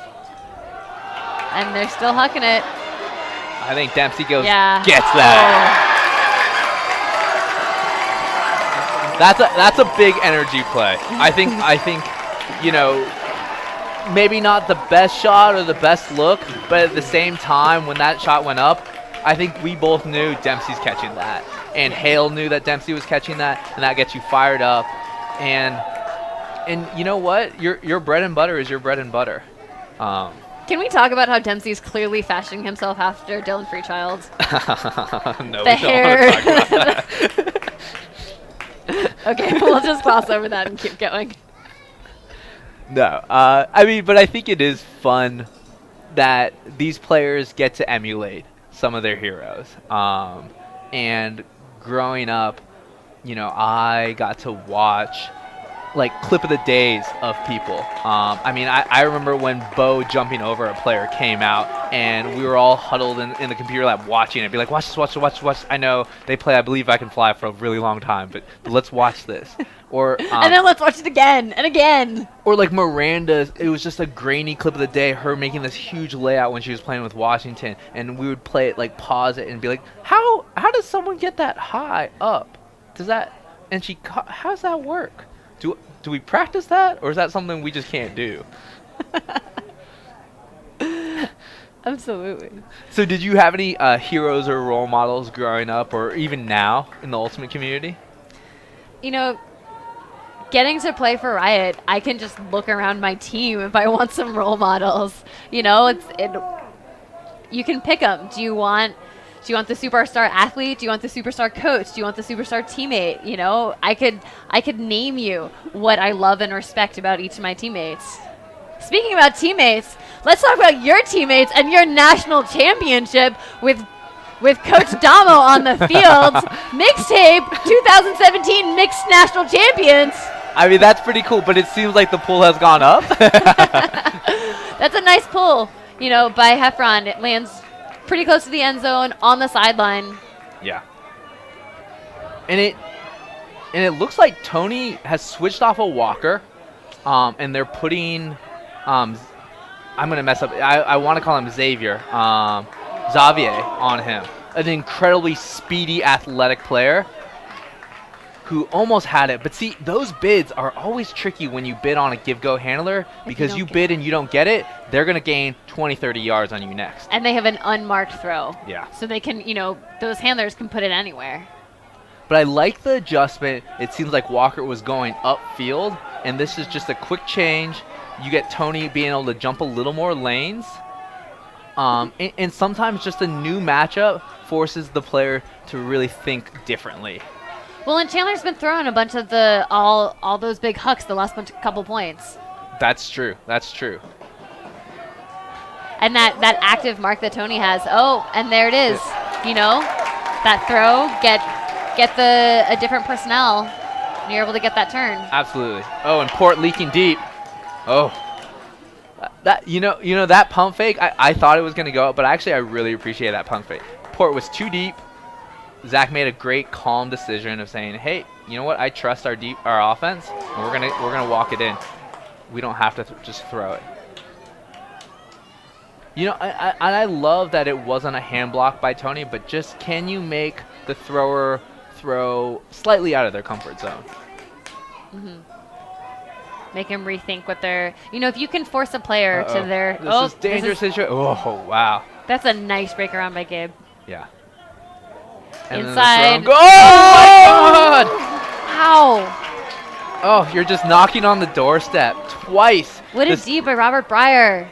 [SPEAKER 1] And they're still hucking it.
[SPEAKER 2] I think Dempsey gets
[SPEAKER 1] Oh.
[SPEAKER 2] that. That's a big energy play. I think, you know, maybe not the best shot or the best look, but at the same time, when that shot went up, I think we both knew Dempsey's catching that, and Hale knew that Dempsey was catching that, and that gets you fired up. And you know what? Your bread and butter is your bread and butter.
[SPEAKER 1] Can we talk about how Dempsey's clearly fashioning himself after Dylan Freechild?
[SPEAKER 2] No,
[SPEAKER 1] the
[SPEAKER 2] we
[SPEAKER 1] hair.
[SPEAKER 2] don't want to talk about that.
[SPEAKER 1] Okay, we'll just gloss over that and keep going.
[SPEAKER 2] No, I mean, but I think it is fun that these players get to emulate some of their heroes. And growing up, you know, I got to watch like clip of the days of people. I mean, I remember when Bo jumping over a player came out, and we were all huddled in the computer lab watching it. Be like, watch this. I know they play I Believe I Can Fly for a really long time, but let's watch this. Or
[SPEAKER 1] and then let's watch it again and again.
[SPEAKER 2] Or like Miranda's, it was just a grainy clip of the day, her making this huge layout when she was playing with Washington, and we would play it, like pause it and be like, how does someone get that high up? And how does that work? Do we practice that, or is that something we just can't do?
[SPEAKER 1] Absolutely.
[SPEAKER 2] So did you have any heroes or role models growing up, or even now in the Ultimate community?
[SPEAKER 1] You know, getting to play for Riot, I can just look around my team if I want some role models. You know, you can pick them. Do you want the superstar athlete? Do you want the superstar coach? Do you want the superstar teammate? You know, I could name you what I love and respect about each of my teammates. Speaking about teammates, let's talk about your teammates and your national championship with Coach Damo on the field. Mixtape 2017 Mixed National Champions.
[SPEAKER 2] I mean, that's pretty cool, but it seems like the pool has gone up.
[SPEAKER 1] That's a nice pull, you know, by Heffron. It lands pretty close to the end zone on the sideline.
[SPEAKER 2] Yeah. And it looks like Tony has switched off a Walker, and they're putting I'm gonna mess up. I want to call him Xavier on him. An incredibly speedy, athletic player who almost had it. But see, those bids are always tricky when you bid on a give-go handler, because you bid and you don't get it, they're going to gain 20, 30 yards on you next.
[SPEAKER 1] And they have an unmarked throw.
[SPEAKER 2] Yeah.
[SPEAKER 1] So they can, you know, those handlers can put it anywhere.
[SPEAKER 2] But I like the adjustment. It seems like Walker was going upfield, and this is just a quick change. You get Tony being able to jump a little more lanes. And sometimes just a new matchup forces the player to really think differently.
[SPEAKER 1] Well, and Chandler's been throwing a bunch of all those big hucks the last couple points.
[SPEAKER 2] That's true. That's true.
[SPEAKER 1] And that active mark that Tony has. Oh, and there it is. You know, that throw, get a different personnel, and you're able to get that turn.
[SPEAKER 2] Absolutely. Oh, and Port leaking deep. Oh. That you know that pump fake, I thought it was going to go up, but actually I really appreciate that pump fake. Port was too deep. Zach made a great calm decision of saying, "Hey, you know what? I trust our offense, and we're gonna walk it in. We don't have to just throw it." You know, I love that it wasn't a hand block by Tony, but just can you make the thrower throw slightly out of their comfort zone?
[SPEAKER 1] Mm-hmm. Make him rethink what they're. You know, if you can force a player to their.
[SPEAKER 2] This is dangerous. Oh wow.
[SPEAKER 1] That's a nice break around by Gabe.
[SPEAKER 2] Yeah. And
[SPEAKER 1] inside.
[SPEAKER 2] Oh my God!
[SPEAKER 1] How?
[SPEAKER 2] Oh, you're just knocking on the doorstep twice.
[SPEAKER 1] What a D by Robert Breyer.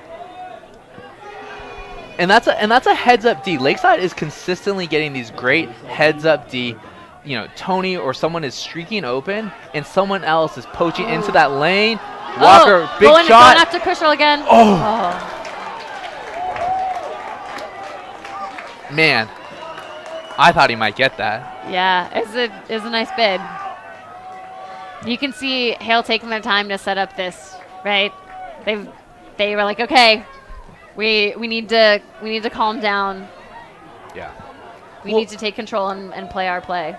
[SPEAKER 2] And that's a heads up D. Lakeside is consistently getting these great heads up D. You know, Tony or someone is streaking open and someone else is poaching into that lane. Walker, big shot.
[SPEAKER 1] Going after Kushal again.
[SPEAKER 2] Man, I thought he might get that.
[SPEAKER 1] Yeah, it's a nice bid. You can see Hale taking their time to set up this, right? They were like, okay, we need to calm down.
[SPEAKER 2] Yeah.
[SPEAKER 1] We need to take control and play our play.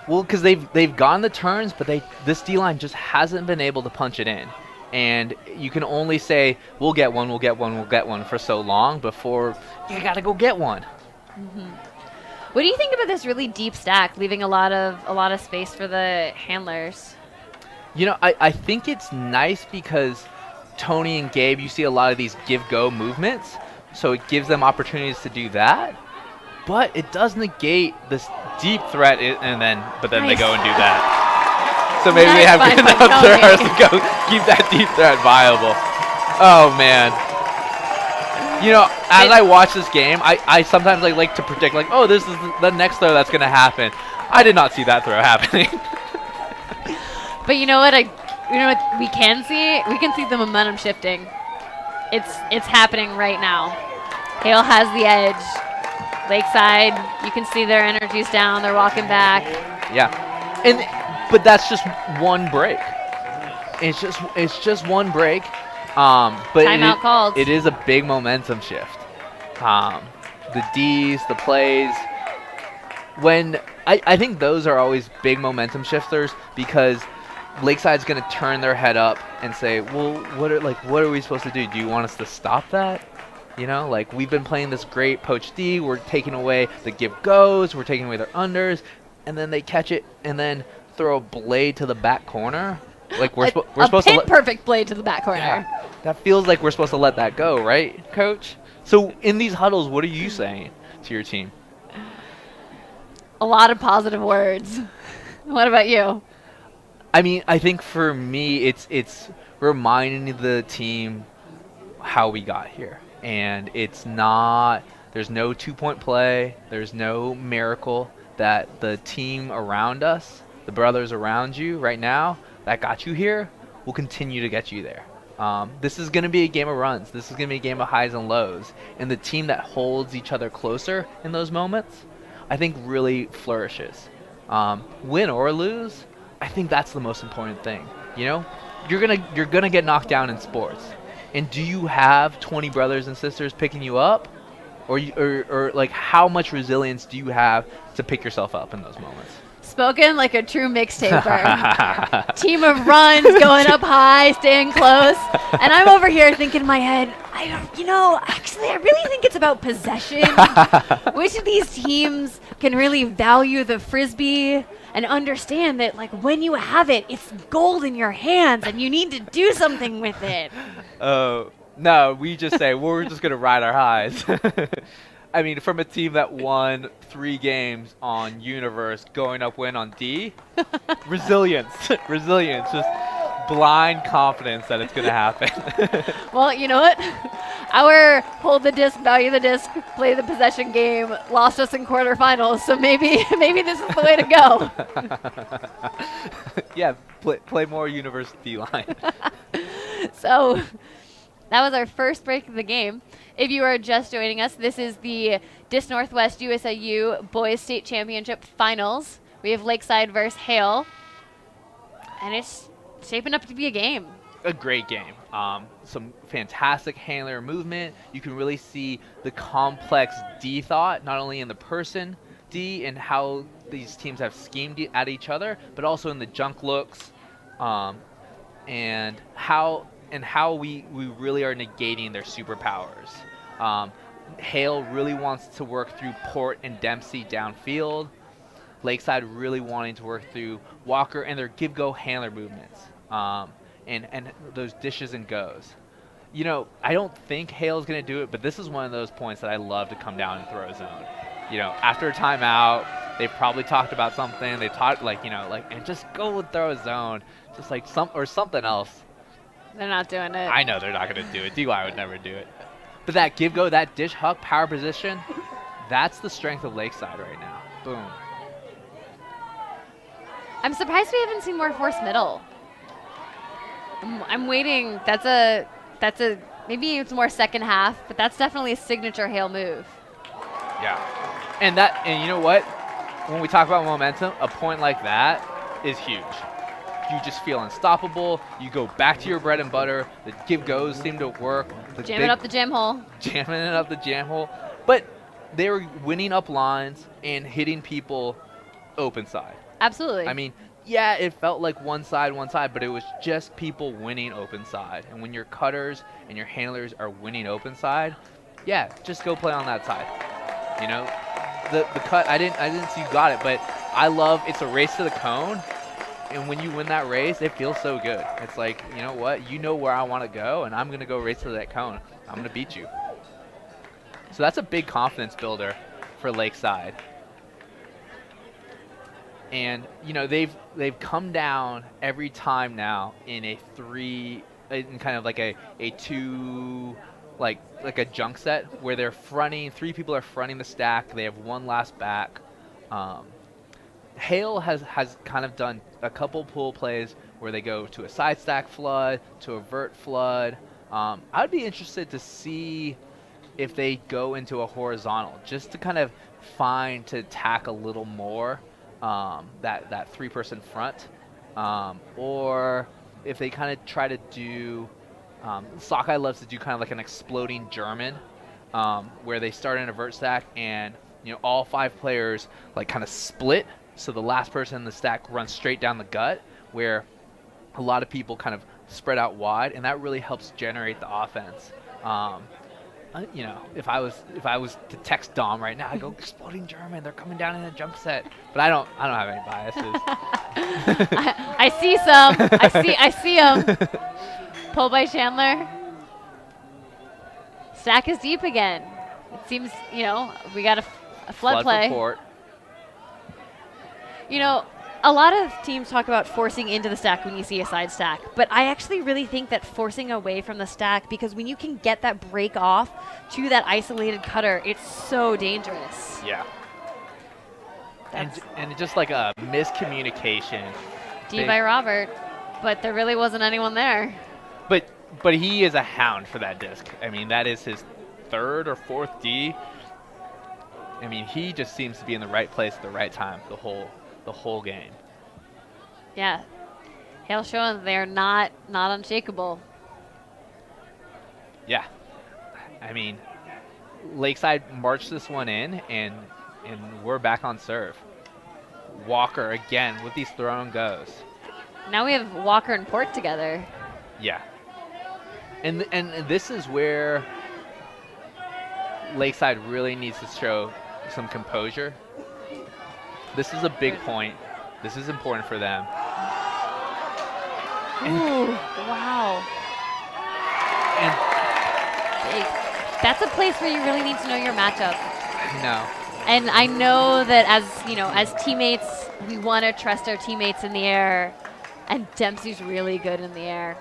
[SPEAKER 2] Well, because they've gone the turns, but this D-line just hasn't been able to punch it in. And you can only say, we'll get one for so long before you got to go get one.
[SPEAKER 1] Mm-hmm. What do you think about this really deep stack, leaving a lot of space for the handlers?
[SPEAKER 2] You know, I think it's nice because Tony and Gabe, you see a lot of these give-go movements, so it gives them opportunities to do that. But it does negate this deep threat, but then they go and do that. So maybe they have good enough throwers to go keep that deep threat viable. Oh, man. You know, as I watch this game, I sometimes like to predict, like, oh, this is the next throw that's going to happen. I did not see that throw happening.
[SPEAKER 1] But you know what? We can see? We can see the momentum shifting. It's happening right now. Hale has the edge. Lakeside, you can see their energy's down. They're walking back.
[SPEAKER 2] Yeah, but that's just one break. It's just one break. But
[SPEAKER 1] timeout called.
[SPEAKER 2] It is a big momentum shift. The Ds, the plays. When I think those are always big momentum shifters because Lakeside's going to turn their head up and say, well, what are we supposed to do? Do you want us to stop that? You know, like, we've been playing this great poach D. We're taking away the give goes. We're taking away their unders. And then they catch it and then throw a blade to the back corner. Like, we're supposed to
[SPEAKER 1] perfect blade to the back corner.
[SPEAKER 2] Yeah, that feels like we're supposed to let that go, right, Coach? So in these huddles, what are you saying to your team?
[SPEAKER 1] A lot of positive words. What about you?
[SPEAKER 2] I mean, I think for me, it's reminding the team how we got here. And it's not, there's no two-point play. There's no miracle that the team around us, the brothers around you right now that got you here, will continue to get you there. This is going to be a game of runs. This is going to be a game of highs and lows. And the team that holds each other closer in those moments, I think really flourishes. Win or lose, I think that's the most important thing. You know, you're gonna get knocked down in sports. And do you have 20 brothers and sisters picking you up? Or like, how much resilience do you have to pick yourself up in those moments?
[SPEAKER 1] Spoken like a true mixtaper. Team of runs, going up high, staying close. And I'm over here thinking in my head, actually, I really think it's about possession. Which of these teams can really value the Frisbee and understand that, like, when you have it, it's gold in your hands and you need to do something with it?
[SPEAKER 2] No, we just say, we're just going to ride our highs. I mean, from a team that won 3 games on Universe, going up win on D, resilience, just blind confidence that it's going to happen.
[SPEAKER 1] Well, you know what? Our hold the disc, value the disc, play the possession game lost us in quarterfinals, so maybe this is the way to go.
[SPEAKER 2] Yeah, play more Universe D-line.
[SPEAKER 1] So that was our first break of the game. If you are just joining us, this is the Disc Northwest USIU Boys State Championship Finals. We have Lakeside versus Hale, and it's shaping up to be a game.
[SPEAKER 2] A great game. Some fantastic handler movement. You can really see the complex D thought, not only in the person D and how these teams have schemed at each other, but also in the junk looks, and how we really are negating their superpowers. Hale really wants to work through Port and Dempsey downfield. Lakeside really wanting to work through Walker and their give-go handler movements, and those dishes and goes. You know, I don't think Hale's going to do it, but this is one of those points that I love to come down and throw a zone. You know, after a timeout, they've probably talked about something. They talked and just go and throw a zone, just like something else.
[SPEAKER 1] They're not doing it.
[SPEAKER 2] I know they're not going to do it. DY would never do it. But that give go, that dish huck power position, that's the strength of Lakeside right now. Boom.
[SPEAKER 1] I'm surprised we haven't seen more force middle. I'm waiting. That's a maybe it's more second half, but that's definitely a signature Hale move.
[SPEAKER 2] Yeah. And you know what? When we talk about momentum, a point like that is huge. You just feel unstoppable. You go back to your bread and butter. The give goes seem to work.
[SPEAKER 1] Jamming up the jam hole.
[SPEAKER 2] Jamming it up the jam hole. But they were winning up lines and hitting people open side.
[SPEAKER 1] Absolutely.
[SPEAKER 2] I mean, yeah, it felt like one side, but it was just people winning open side. And when your cutters and your handlers are winning open side, yeah, just go play on that side. You know, the cut, I didn't see you got it, but I love it's a race to the cone. And when you win that race, it feels so good. It's like, you know what? You know where I want to go, and I'm going to go race to that cone. I'm going to beat you. So that's a big confidence builder for Lakeside. And, you know, they've come down every time now in a kind of like a two, like a junk set where they're fronting, 3 people are fronting the stack. They have one last back. Hale has kind of done a couple pull plays where they go to a side stack flood, to a vert flood. I would be interested to see if they go into a horizontal, just to kind of to tack a little more that 3-person front, or if they kind of try to do. Sockeye loves to do kind of like an exploding German, where they start in a vert stack and all 5 players like kind of split. So the last person in the stack runs straight down the gut, where a lot of people kind of spread out wide, and that really helps generate the offense. If I was to text Dom right now, I go exploding German. They're coming down in a jump set, but I don't have any biases.
[SPEAKER 1] I see some. I see them. Pull by Chandler. Stack is deep again. It seems we got a flood play.
[SPEAKER 2] Report.
[SPEAKER 1] A lot of teams talk about forcing into the stack when you see a side stack, but I actually really think that forcing away from the stack, because when you can get that break off to that isolated cutter, it's so dangerous.
[SPEAKER 2] Yeah. And just like a miscommunication.
[SPEAKER 1] D by Robert, but there really wasn't anyone there.
[SPEAKER 2] But he is a hound for that disc. I mean, that is his 3rd or 4th D. I mean, he just seems to be in the right place at the right time the whole game.
[SPEAKER 1] Yeah. Hale showing they're not unshakable.
[SPEAKER 2] Yeah. I mean, Lakeside marched this one in, and we're back on serve. Walker again with these throw and goes.
[SPEAKER 1] Now we have Walker and Port together.
[SPEAKER 2] Yeah. And this is where Lakeside really needs to show some composure. This is a big point. This is important for them.
[SPEAKER 1] Ooh, wow.
[SPEAKER 2] And
[SPEAKER 1] that's a place where you really need to know your matchup.
[SPEAKER 2] No.
[SPEAKER 1] And I know that as teammates, we want to trust our teammates in the air, and Dempsey's really good in the air.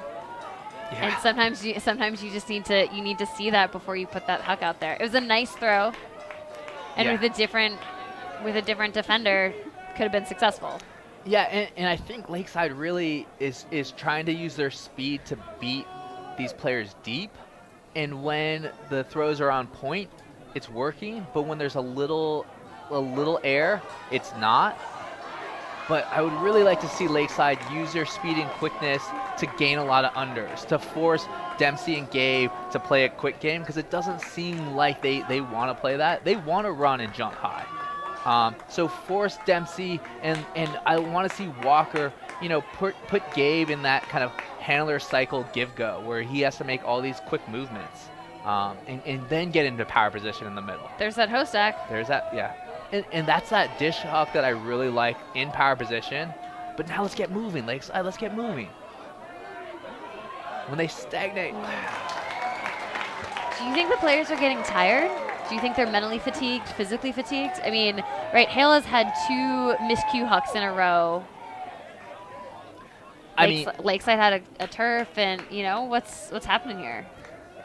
[SPEAKER 1] Yeah. And sometimes you just need to see that before you put that huck out there. It was a nice throw, and with a different defender, could have been successful.
[SPEAKER 2] Yeah, and I think Lakeside really is trying to use their speed to beat these players deep, and when the throws are on point, it's working. But when there's a little air, it's not. But I would really like to see Lakeside use their speed and quickness to gain a lot of unders, to force Dempsey and Gabe to play a quick game, because it doesn't seem like they want to play that. They want to run and jump high. So force Dempsey, and I want to see Walker, put Gabe in that kind of handler cycle give-go, where he has to make all these quick movements, and then get into power position in the middle.
[SPEAKER 1] There's that hoe stack.
[SPEAKER 2] There's that, yeah. And that's that dish huck that I really like in power position. But now let's get moving, Lakeside. Let's get moving. When they stagnate.
[SPEAKER 1] Do you think the players are getting tired? Do you think they're mentally fatigued, physically fatigued? I mean, right, Hale has had 2 miscue hucks in a row. Lakeside had a turf, and what's happening here?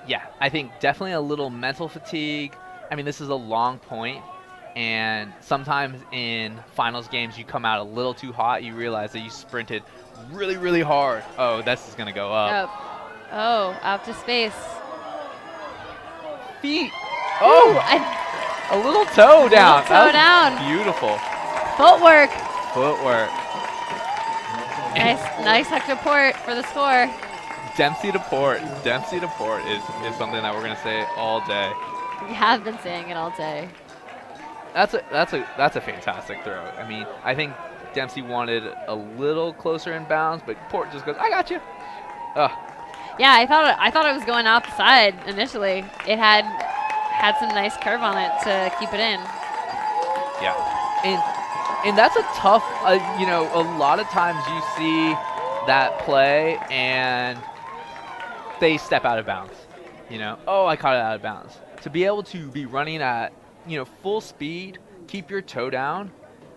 [SPEAKER 2] Yeah, I think definitely a little mental fatigue. I mean, this is a long point, and sometimes in finals games you come out a little too hot. You realize that you sprinted really, really hard. Oh, this is going to go up.
[SPEAKER 1] Oh, out to space.
[SPEAKER 2] Feet. Oh, a little toe down.
[SPEAKER 1] Toe down.
[SPEAKER 2] Beautiful.
[SPEAKER 1] Footwork. Nice hook to port for the score.
[SPEAKER 2] Dempsey to port is something that we're going to say all day.
[SPEAKER 1] We have been saying it all day.
[SPEAKER 2] That's a fantastic throw. I mean, I think Dempsey wanted a little closer in bounds, but Port just goes, "I got you."
[SPEAKER 1] Yeah, I thought it was going outside initially. It had some nice curve on it to keep it in.
[SPEAKER 2] Yeah, and that's a tough. A lot of times you see that play and they step out of bounds. I caught it out of bounds. To be able to be running at full speed, keep your toe down,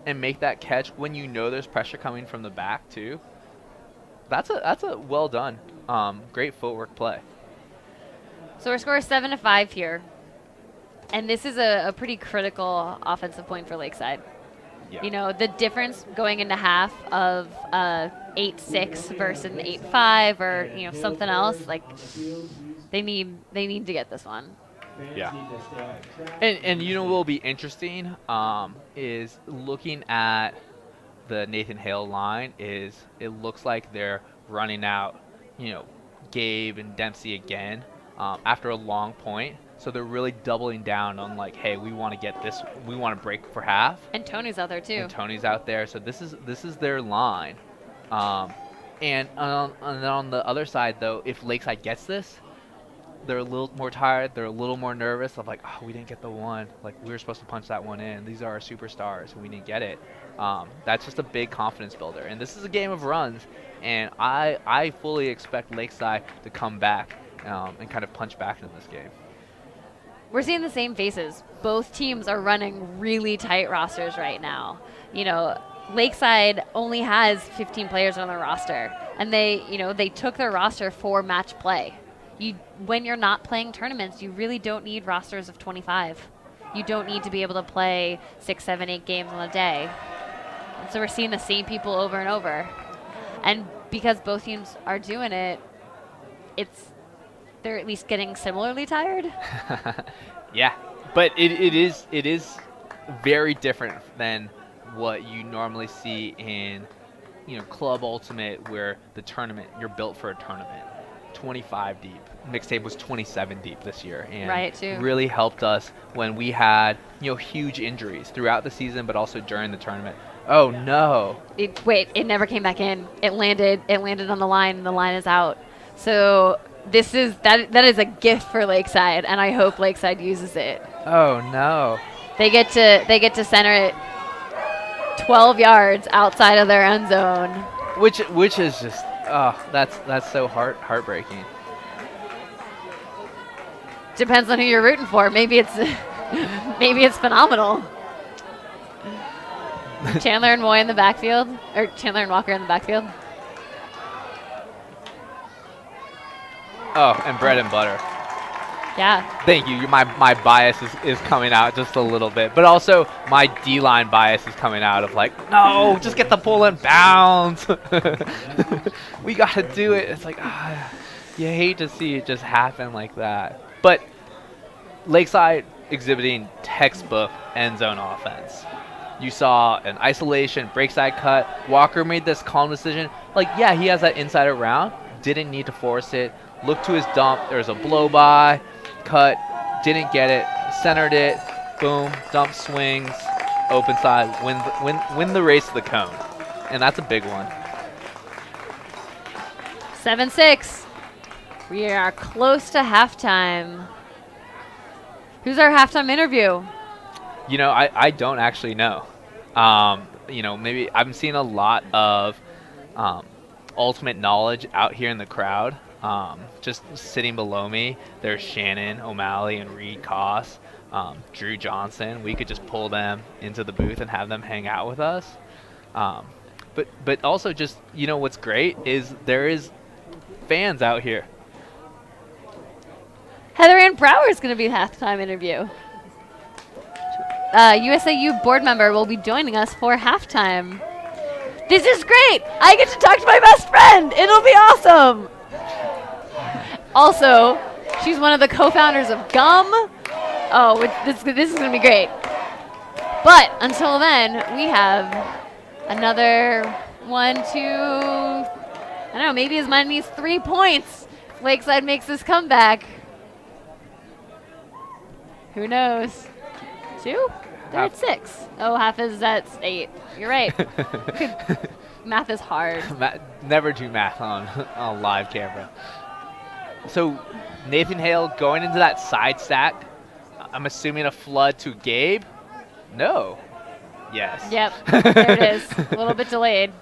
[SPEAKER 2] and make that catch when there's pressure coming from the back too. That's a well done, great footwork play.
[SPEAKER 1] So our score is 7-5 here, and this is a pretty critical offensive point for Lakeside.
[SPEAKER 2] Yeah.
[SPEAKER 1] The difference going into half of 8-6 versus an 8-5 or something else, like they need to get this one.
[SPEAKER 2] Yeah. And what will be interesting is looking at the Nathan Hale line is it looks like they're running out, Gabe and Dempsey again after a long point. So they're really doubling down on hey, we want to get this, we want to break for half.
[SPEAKER 1] And Tony's out there too.
[SPEAKER 2] And Tony's out there, so this is their line. And on the other side though, if Lakeside gets this, they're a little more tired. They're a little more nervous of we didn't get the one. We were supposed to punch that one in. These are our superstars, and we didn't get it. That's just a big confidence builder. And this is a game of runs, and I fully expect Lakeside to come back and kind of punch back into this game.
[SPEAKER 1] We're seeing the same faces. Both teams are running really tight rosters right now. Lakeside only has 15 players on their roster, and they took their roster for match play. When you're not playing tournaments, you really don't need rosters of 25. You don't need to be able to play 6, 7, 8 games on a day. And so we're seeing the same people over and over. And because both teams are doing it, they're at least getting similarly tired.
[SPEAKER 2] Yeah, but it is very different than what you normally see in Club Ultimate, where the tournament, you're built for a tournament. 25 deep. Mixtape was 27 deep this year, and really helped us when we had huge injuries throughout the season, but also during the tournament. Oh no!
[SPEAKER 1] It never came back in. It landed on the line, and the line is out. So that is a gift for Lakeside, and I hope Lakeside uses it.
[SPEAKER 2] Oh no!
[SPEAKER 1] They get to center it 12 yards outside of their end zone.
[SPEAKER 2] Which is just that's so heartbreaking.
[SPEAKER 1] Depends on who you're rooting for. Maybe it's phenomenal. Chandler and Moy in the backfield, or Chandler and Walker in the backfield.
[SPEAKER 2] Oh, and bread and butter.
[SPEAKER 1] Yeah.
[SPEAKER 2] Thank you. My bias is coming out just a little bit, but also my D-line bias is coming out of no, just get the pull and bounce. We got to do it. It's you hate to see it just happen like that. But Lakeside exhibiting textbook end zone offense. You saw an isolation, break side cut. Walker made this calm decision. Yeah, he has that inside around. Didn't need to force it. Looked to his dump. There's a blow by. Cut, didn't get it, centered it, boom, dump swings, open side, win the race to the cone. And that's a big one.
[SPEAKER 1] 7-6. We are close to halftime. Who's our halftime interview?
[SPEAKER 2] I don't actually know. Maybe I'm seeing a lot of ultimate knowledge out here in the crowd. Just sitting below me, there's Shannon O'Malley and Reed Koss, Drew Johnson. We could just pull them into the booth and have them hang out with us. But also just, what's great is there is fans out here.
[SPEAKER 1] Heather Ann Brower is going to be the halftime interview. USAU board member will be joining us for halftime. This is great. I get to talk to my best friend. It'll be awesome. Also, she's one of the co-founders of Gum. Oh, this is going to be great. But until then, we have another 1, 2, I don't know, maybe as many as 3 points. Lakeside makes this comeback. Who knows? 2? They're at 6. Oh, half is at 8. You're right. Math is hard.
[SPEAKER 2] Never do math on live camera. So Nathan Hale going into that side stack. I'm assuming a flood to Gabe. No. Yes.
[SPEAKER 1] Yep. There it is. A little bit delayed.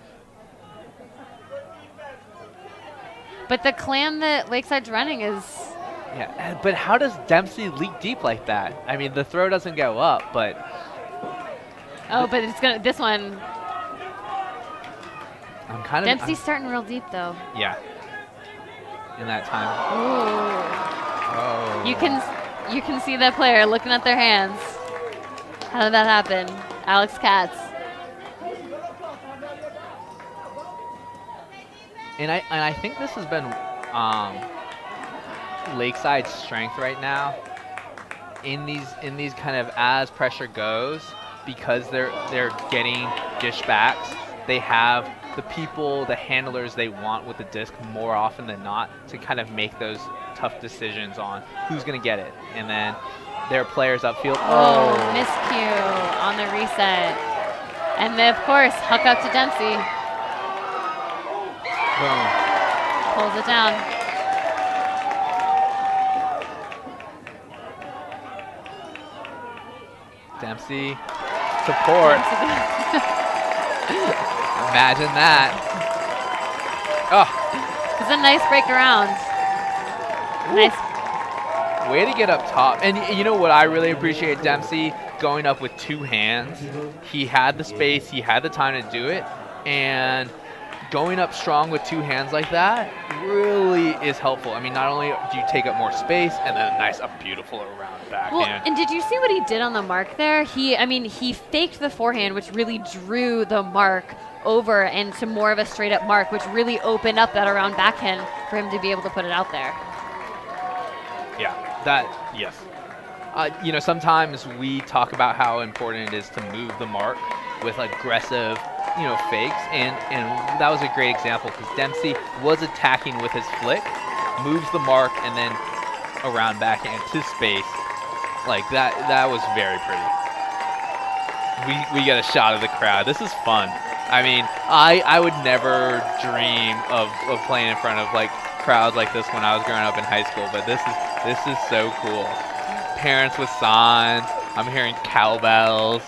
[SPEAKER 1] But the clan that Lakeside's running is.
[SPEAKER 2] Yeah, but how does Dempsey leak deep like that? I mean, the throw doesn't go up, but.
[SPEAKER 1] Oh, but it's gonna. This one.
[SPEAKER 2] I'm kind of.
[SPEAKER 1] Dempsey's starting real deep though.
[SPEAKER 2] Yeah. In that time.
[SPEAKER 1] Ooh.
[SPEAKER 2] Oh.
[SPEAKER 1] You can see that player looking at their hands. How did that happen? Alex Katz.
[SPEAKER 2] And I think this has been Lakeside's strength right now in these kind of as pressure goes, because they're getting dish backs. They have the people, the handlers they want with the disc more often than not to kind of make those tough decisions on who's going to get it. And then their players upfield.
[SPEAKER 1] Oh, miscue on the reset. And then, of course, huck up to Dempsey.
[SPEAKER 2] Boom.
[SPEAKER 1] Pulls it down.
[SPEAKER 2] Dempsey, support. Imagine that. Oh.
[SPEAKER 1] It's a nice break around. Nice.
[SPEAKER 2] Way to get up top. And you know what I really appreciate Dempsey going up with 2 hands. He had the space, he had the time to do it, and going up strong with 2 hands like that really is helpful. I mean, not only do you take up more space, and then a beautiful around backhand.
[SPEAKER 1] Well, and did you see what he did on the mark there? He faked the forehand, which really drew the mark over into more of a straight up mark, which really opened up that around backhand for him to be able to put it out there.
[SPEAKER 2] Yeah, yes. Sometimes we talk about how important it is to move the mark with aggressive, fakes, and that was a great example because Dempsey was attacking with his flick, moves the mark, and then around backhand to space. Like that was very pretty. We got a shot of the crowd. This is fun. I mean, I would never dream of playing in front of like crowds like this when I was growing up in high school, but this is so cool. Parents with signs. I'm hearing cowbells,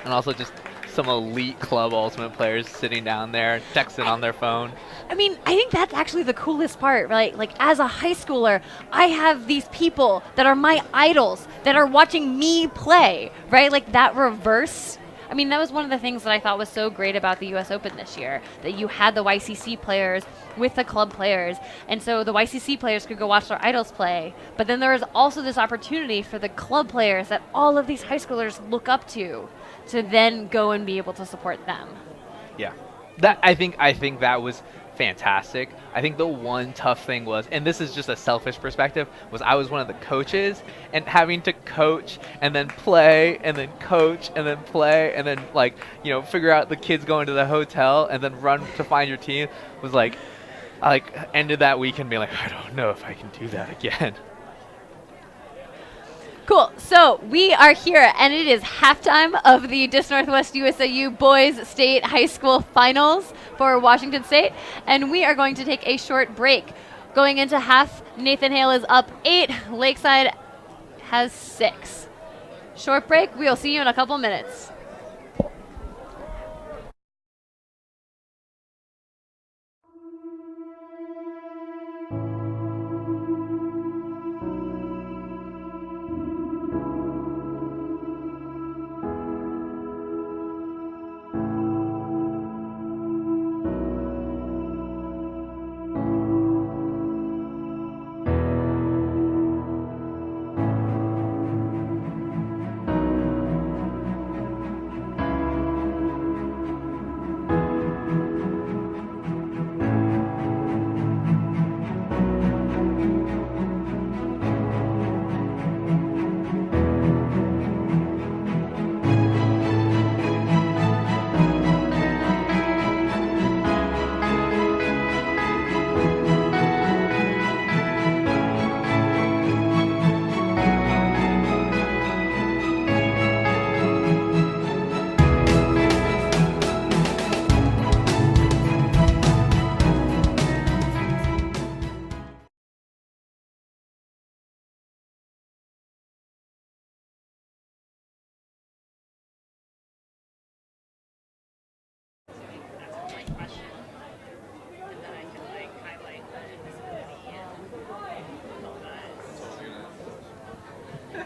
[SPEAKER 2] and also just some elite club ultimate players sitting down there texting on their phone.
[SPEAKER 1] I mean, I think that's actually the coolest part, right? Like, as a high schooler, I have these people that are my idols that are watching me play, right? Like, that reverse. I mean, that was one of the things that I thought was so great about the U.S. Open this year, that you had the YCC players with the club players, and so the YCC players could go watch their idols play, but then there was also this opportunity for the club players that all of these high schoolers look up to then go and be able to support them.
[SPEAKER 2] Yeah, that I think that was fantastic. I think the one tough thing was, and this is just a selfish perspective, was I was one of the coaches, and having to coach and then play and then coach and then play and then figure out the kids going to the hotel and then run to find your team was I ended that weekend being like, I don't know if I can do that again.
[SPEAKER 1] Cool. So we are here, and it is halftime of the Disc Northwest USAU Boys State High School Finals for Washington State, and we are going to take a short break. Going into half, Nathan Hale is up 8. Lakeside has 6. Short break. We'll see you in a couple minutes.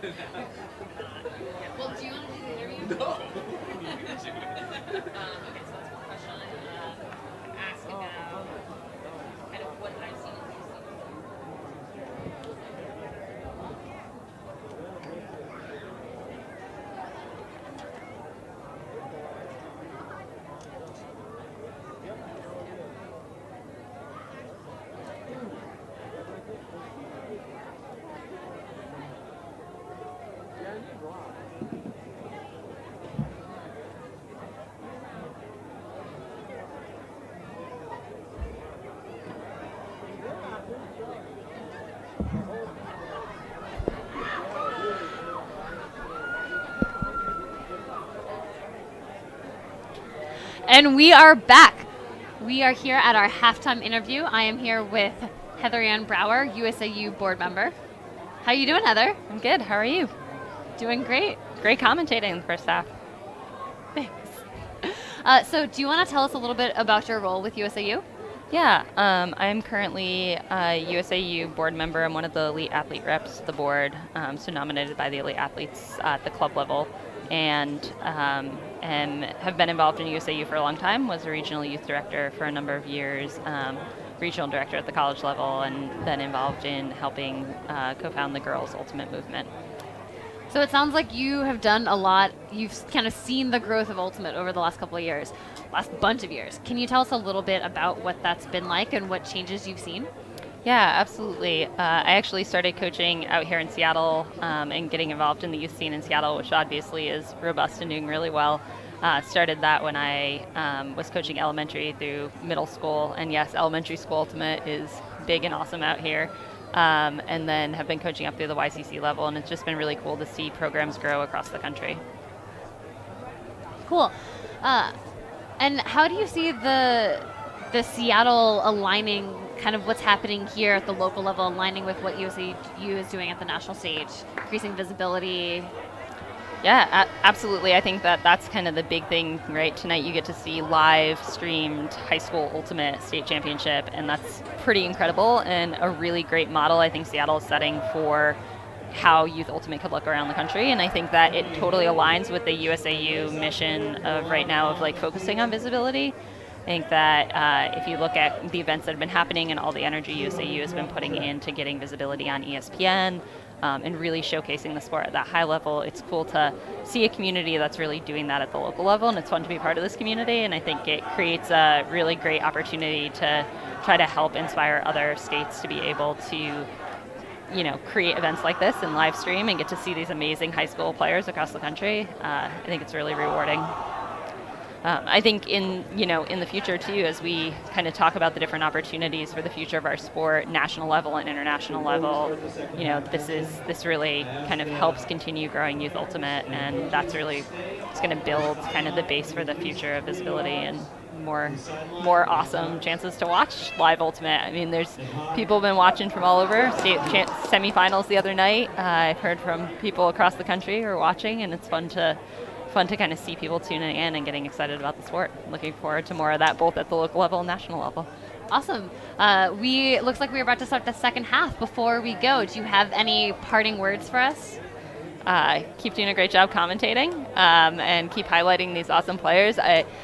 [SPEAKER 1] Well, do you want to do the interview? No. Okay, so that's one question. Ask about kind of what I've seen. And we are back. We are here at our halftime interview. I am here with Heather Ann Brower, USAU board member. How you doing, Heather?
[SPEAKER 3] I'm good. How are you?
[SPEAKER 1] Doing great.
[SPEAKER 3] Great commentating in the first half.
[SPEAKER 1] Thanks. So do you want to tell us a little bit about your role with USAU?
[SPEAKER 3] Yeah, I'm currently a USAU board member. I'm one of the elite athlete reps of the board, so nominated by the elite athletes at the club level, and have been involved in USAU for a long time. Was a regional youth director for a number of years, regional director at the college level, and then involved in helping co-found the Girls Ultimate movement.
[SPEAKER 1] So it sounds like you have done a lot. You've kind of seen the growth of Ultimate over the last couple of years, last bunch of years. Can you tell us a little bit about what that's been like and what changes you've seen?
[SPEAKER 3] Yeah, absolutely. I actually started coaching out here in Seattle and getting involved in the youth scene in Seattle, which obviously is robust and doing really well. Started that when I was coaching elementary through middle school. And yes, elementary school Ultimate is big and awesome out here. And then have been coaching up through the YCC level, and it's just been really cool to see programs grow across the country.
[SPEAKER 1] Cool. And how do you see the Seattle aligning, kind of what's happening here at the local level, aligning with what USAU is doing at the national stage, increasing visibility?
[SPEAKER 3] Yeah, absolutely. I think that's kind of the big thing, right? Tonight you get to see live streamed high school ultimate state championship, and that's pretty incredible and a really great model I think Seattle is setting for how youth ultimate could look around the country. And I think that it totally aligns with the USAU mission of right now of like focusing on visibility. I think that if you look at the events that have been happening and all the energy USAU has been putting into getting visibility on ESPN, and really showcasing the sport at that high level, it's cool to see a community that's really doing that at the local level, and it's fun to be part of this community, and I think it creates a really great opportunity to try to help inspire other states to be able to create events like this and live stream and get to see these amazing high school players across the country. I think it's really rewarding. I think in the future too, as we kind of talk about the different opportunities for the future of our sport, national level and international level, this really kind of helps continue growing youth ultimate, and that's really, it's going to build kind of the base for the future of visibility and more awesome chances to watch live ultimate. I mean, there's people been watching from all over. State semifinals the other night. I've heard from people across the country who are watching, and it's fun to kind of see people tuning in and getting excited about the sport. Looking forward to more of that, both at the local level and national level.
[SPEAKER 1] Awesome. Looks like we're about to start the second half. Before we go, do you have any parting words for us?
[SPEAKER 3] Keep doing a great job commentating, and keep highlighting these awesome players.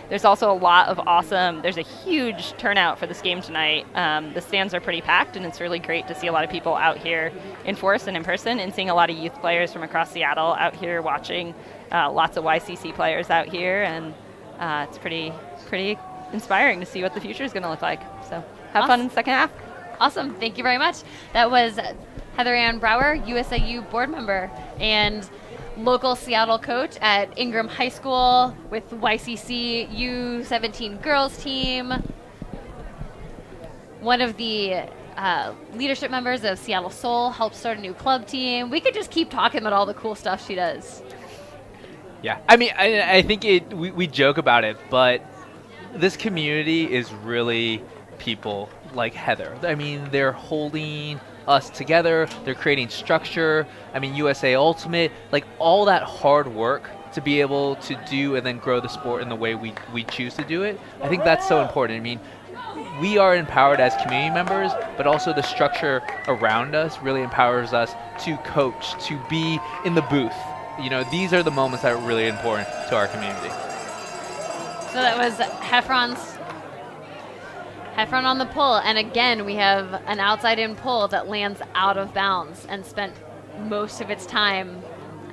[SPEAKER 3] There's also a lot of there's a huge turnout for this game tonight. The stands are pretty packed, and it's really great to see a lot of people out here in force and in person, and seeing a lot of youth players from across Seattle out here watching. Lots of YCC players out here, and it's pretty inspiring to see what the future is going to look like. So have fun in the second half.
[SPEAKER 1] Awesome. Thank you very much. That was Heather Ann Brower, USAU board member and local Seattle coach at Ingram High School with YCC U17 girls team. One of the leadership members of Seattle Soul, helped start a new club team. We could just keep talking about all the cool stuff she does.
[SPEAKER 2] Yeah, I mean, I think we joke about it, but this community is really people like Heather. I mean, they're holding us together. They're creating structure. I mean, USA Ultimate, like all that hard work to be able to do and then grow the sport in the way we choose to do it. I think that's so important. I mean, we are empowered as community members, but also the structure around us really empowers us to coach, to be in the booth. You know, these are the moments that are really important to our community.
[SPEAKER 1] So that was Heffron on the pull, and again we have an outside-in pull that lands out of bounds and spent most of its time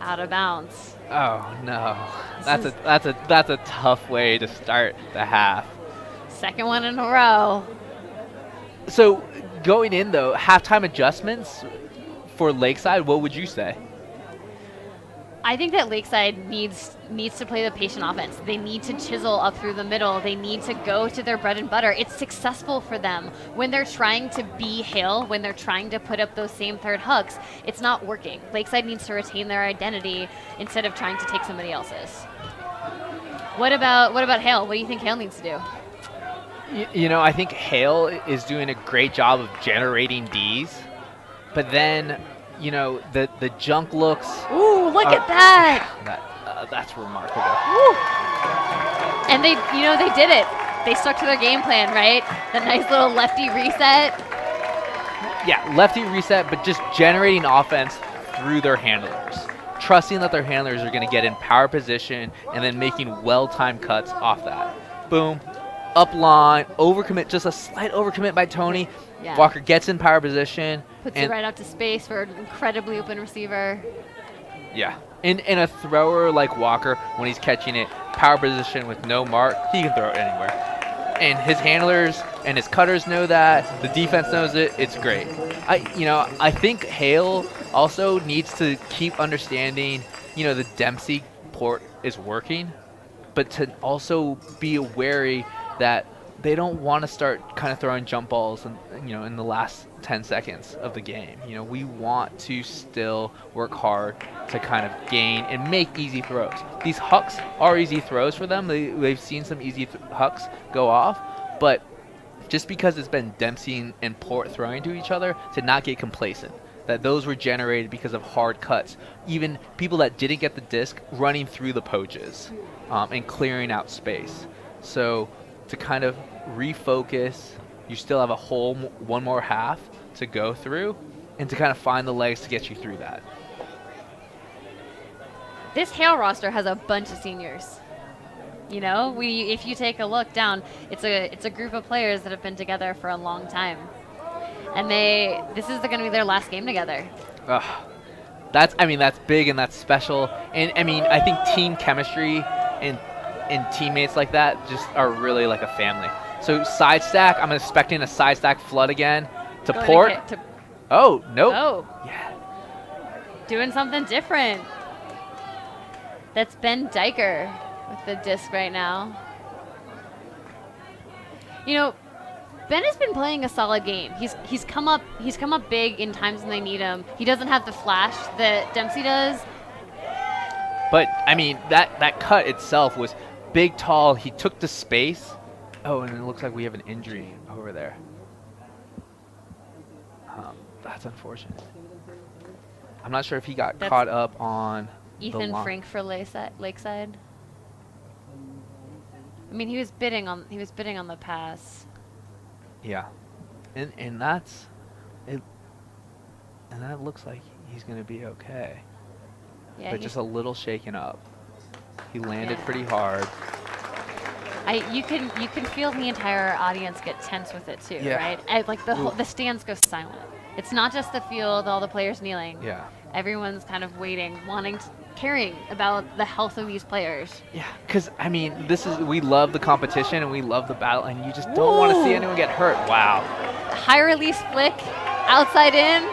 [SPEAKER 1] out of bounds.
[SPEAKER 2] Oh no, that's a tough way to start the half.
[SPEAKER 1] Second one in a row.
[SPEAKER 2] So going in though, halftime adjustments for Lakeside, what would you say?
[SPEAKER 1] I think that Lakeside needs to play the patient offense. They need to chisel up through the middle. They need to go to their bread and butter. It's successful for them. When they're trying to be Hale, when they're trying to put up those same third hooks, it's not working. Lakeside needs to retain their identity instead of trying to take somebody else's. What about Hale? What do you think Hale needs to do?
[SPEAKER 2] You know, I think Hale is doing a great job of generating Ds, but then, you know, the junk looks.
[SPEAKER 1] Ooh, look at that!
[SPEAKER 2] That's remarkable.
[SPEAKER 1] Woo. And they did it. They stuck to their game plan, right? The nice little lefty reset.
[SPEAKER 2] Yeah, lefty reset, but just generating offense through their handlers. Trusting that their handlers are going to get in power position and then making well-timed cuts off that. Boom. Up line, overcommit, just a slight overcommit by Tony.
[SPEAKER 1] Yeah.
[SPEAKER 2] Walker gets in power position.
[SPEAKER 1] Puts it right out to space for an incredibly open receiver.
[SPEAKER 2] Yeah. And a thrower like Walker, when he's catching it, power position with no mark, he can throw it anywhere. And his handlers and his cutters know that. The defense knows it. It's great. I think Hale also needs to keep understanding, you know, the Dempsey port is working, but to also be wary that they don't want to start kind of throwing jump balls in the last 10 seconds of the game. You know, we want to still work hard to kind of gain and make easy throws. These hucks are easy throws for them. They've seen some easy hucks go off, but just because it's been Dempsey and Port throwing to each other, to not get complacent. That those were generated because of hard cuts. Even people that didn't get the disc running through the poaches and clearing out space. So to kind of refocus, you still have a whole one more half to go through and to kind of find the legs to get you through that.
[SPEAKER 1] This Hale roster has a bunch of seniors. You know, if you take a look down, it's a group of players that have been together for a long time. And this is going to be their last game together.
[SPEAKER 2] That's big and that's special. And I think team chemistry and teammates like that just are really like a family. So side stack, I'm expecting a side stack flood again to Port. Oh, nope.
[SPEAKER 1] Oh.
[SPEAKER 2] Yeah.
[SPEAKER 1] Doing something different. That's Ben Diker with the disc right now. You know, Ben has been playing a solid game. He's come up big in times when they need him. He doesn't have the flash that Dempsey does.
[SPEAKER 2] But that cut itself was big, tall. He took the space. Oh, and it looks like we have an injury over there. That's unfortunate. I'm not sure if he got caught up on
[SPEAKER 1] Ethan Frank for Lakeside. He was bidding on the pass.
[SPEAKER 2] Yeah, and that's it, and that looks like he's gonna be okay.
[SPEAKER 1] Yeah,
[SPEAKER 2] but just a little shaken up. He landed pretty hard.
[SPEAKER 1] You can feel the entire audience get tense with it too,
[SPEAKER 2] yeah.
[SPEAKER 1] right? The stands go silent. It's not just the field, all the players kneeling.
[SPEAKER 2] Yeah.
[SPEAKER 1] Everyone's kind of waiting, caring about the health of these players.
[SPEAKER 2] Yeah, because we love the competition and we love the battle, and you just don't want to see anyone get hurt. Wow.
[SPEAKER 1] High release flick, outside in.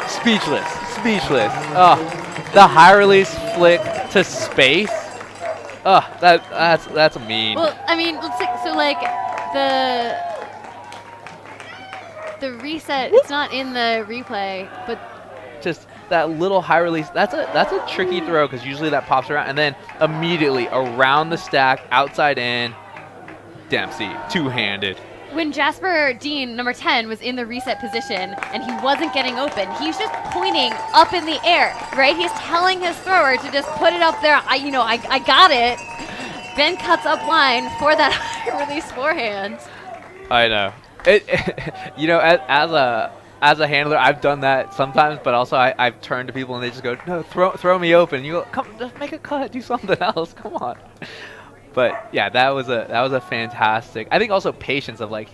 [SPEAKER 2] Speechless. Oh, the high release flick to space. Oh, that's mean.
[SPEAKER 1] Well, let's see. So the reset, it's not in the replay, but
[SPEAKER 2] just that little high release, that's a tricky throw because usually that pops around and then immediately around the stack, outside in, Dempsey, two-handed.
[SPEAKER 1] When Jasper Dean, number 10, was in the reset position and he wasn't getting open, he's just pointing up in the air, right? He's telling his thrower to just put it up there. I got it. Ben cuts up line for that high release forehand.
[SPEAKER 4] I know. You know, as a handler, I've done that sometimes, but also I've turned to people and they just go, no, throw me open. You go, come, just make a cut, do something else, come on. But yeah, that was a fantastic. I think also patience of like,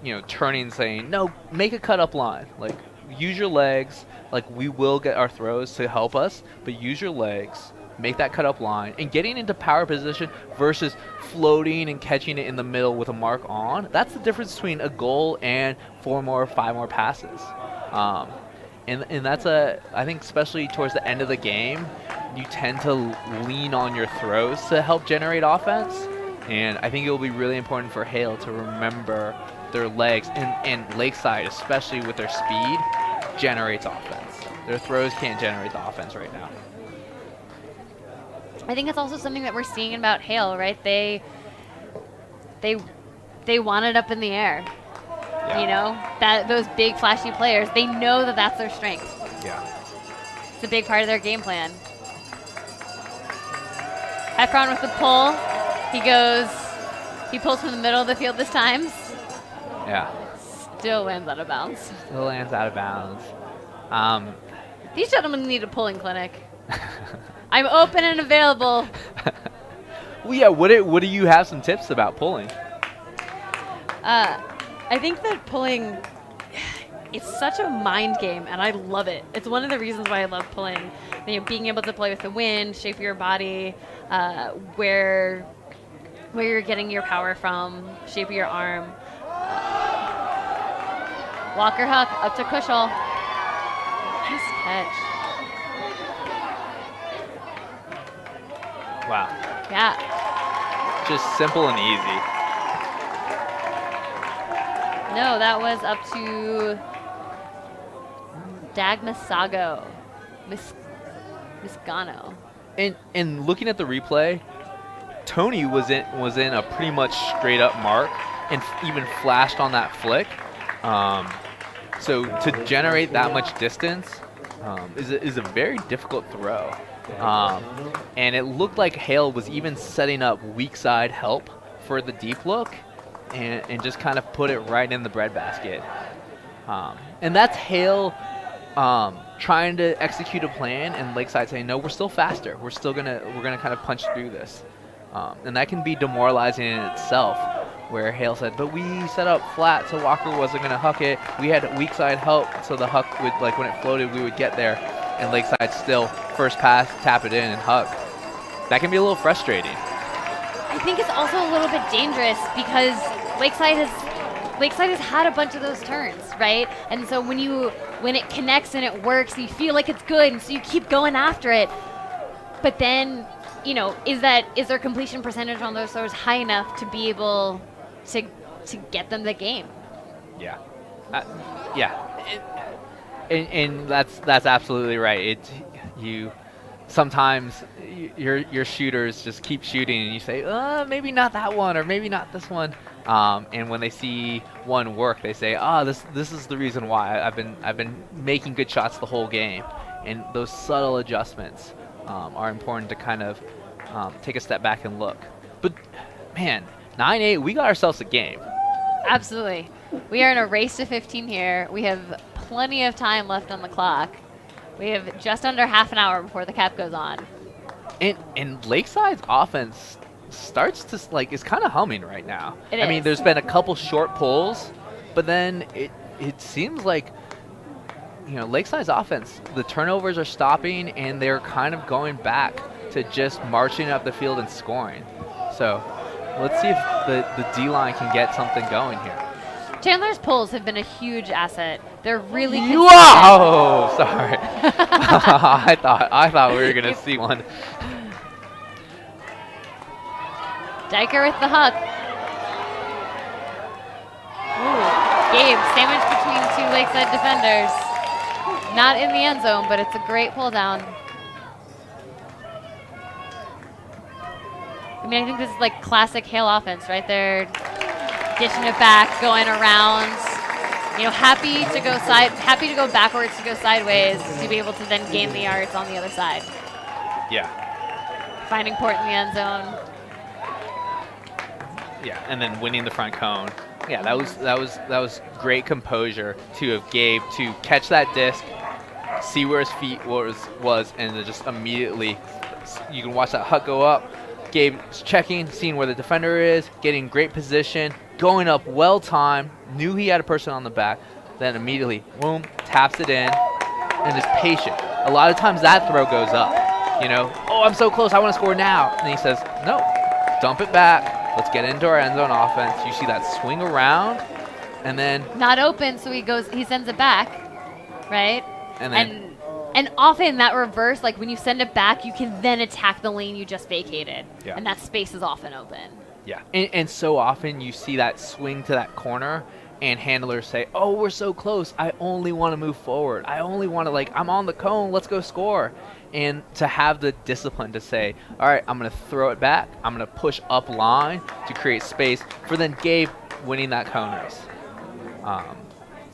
[SPEAKER 4] you know, turning, saying no, make a cut up line, like use your legs. Like we will get our throws to help us, but use your legs. Make that cut up line and getting into power position versus floating and catching it in the middle with a mark on. That's the difference between a goal and 4 more, 5 more passes. And that's I think especially towards the end of the game, you tend to lean on your throws to help generate offense. And I think it will be really important for Hale to remember their legs and Lakeside, especially with their speed, generates offense. Their throws can't generate the offense right now.
[SPEAKER 1] I think it's also something that we're seeing about Hale, right? They want it up in the air.
[SPEAKER 4] Yeah.
[SPEAKER 1] You know, that those big flashy players, they know that that's their strength.
[SPEAKER 4] Yeah.
[SPEAKER 1] It's a big part of their game plan. Efron with the pull. He pulls from the middle of the field this time.
[SPEAKER 4] Yeah.
[SPEAKER 1] Still lands out of bounds.
[SPEAKER 4] Still lands out of bounds.
[SPEAKER 1] These gentlemen need a pulling clinic. I'm open and available.
[SPEAKER 4] Well, yeah. What do you have some tips about pulling?
[SPEAKER 1] I think that pulling, it's such a mind game, and I love it. It's one of the reasons why I love pulling. You know, being able to play with the wind, shape your body, where you're getting your power from, shape of your arm. Walker hook up to Kushel. Nice catch.
[SPEAKER 4] Wow.
[SPEAKER 1] Yeah.
[SPEAKER 4] Just simple and easy.
[SPEAKER 1] No, that was up to Dagmasago. Miscano.
[SPEAKER 4] And looking at the replay, Tony was in a pretty much straight up mark and even flashed on that flick. So to generate that much distance is a very difficult throw. And it looked like Hale was even setting up weak side help for the deep look and just kind of put it right in the breadbasket. And that's Hale trying to execute a plan and Lakeside saying, no, we're still faster. We're gonna kind of punch through this. And that can be demoralizing in itself, where Hale said, but we set up flat so Walker wasn't gonna huck it. We had weak side help so the huck would, like when it floated, we would get there. And Lakeside still first pass, tap it in, and huck. That can be a little frustrating.
[SPEAKER 1] I think it's also a little bit dangerous because Lakeside has had a bunch of those turns, right? And so when it connects and it works, you feel like it's good, and so you keep going after it. But then, you know, is their completion percentage on those throws high enough to be able to get them the game?
[SPEAKER 4] Yeah. Yeah. And that's absolutely right. Sometimes your shooters just keep shooting and you say, maybe not that one or maybe not this one. And when they see one work, they say, this is the reason why I've been making good shots the whole game. And those subtle adjustments are important to kind of take a step back and look. But man, 9-8, we got ourselves a game.
[SPEAKER 1] Absolutely. We are in a race to 15 here. We have plenty of time left on the clock. We have just under half an hour before the cap goes on.
[SPEAKER 4] And Lakeside's offense starts to is kind of humming right now.
[SPEAKER 1] It
[SPEAKER 4] I mean,
[SPEAKER 1] is.
[SPEAKER 4] there's been a couple short pulls, but then it seems like, you know, Lakeside's offense, the turnovers are stopping and they're kind of going back to just marching up the field and scoring. So let's see if the D-line can get something going here.
[SPEAKER 1] Chandler's pulls have been a huge asset. They're really consistent.
[SPEAKER 4] Whoa! Sorry. I thought we were gonna see one.
[SPEAKER 1] Diker with the hook. Ooh, Gabe sandwiched between two Lakeside defenders. Not in the end zone, but it's a great pull down. I mean, I think this is like classic Hale offense, right? They're dishing it back, going around. You know, happy to go backwards, to go sideways, to be able to then gain the yards on the other side.
[SPEAKER 4] Yeah.
[SPEAKER 1] Finding Port in the end zone.
[SPEAKER 4] Yeah, and then winning the front cone. Yeah, that was great composure to of Gabe to catch that disc, see where his feet was, and then just immediately, you can watch that hut go up. Gabe's checking, seeing where the defender is, getting great position, going up well timed, knew he had a person on the back, then immediately, boom, taps it in, and is patient. A lot of times that throw goes up. You know, oh, I'm so close, I want to score now. And he says, no, dump it back. Let's get into our end zone offense. You see that swing around, and then
[SPEAKER 1] not open, so he sends it back, right?
[SPEAKER 4] And then
[SPEAKER 1] and often that reverse, like when you send it back, you can then attack the lane you just vacated,
[SPEAKER 4] Yeah.
[SPEAKER 1] and that space is often open.
[SPEAKER 4] yeah, and so often you see that swing to that corner, and handlers say, oh, we're so close. I only want to move forward. I only want to, like, I'm on the cone. Let's go score. And to have the discipline to say, all right, I'm going to throw it back. I'm going to push up line to create space for then Gabe winning that cone race.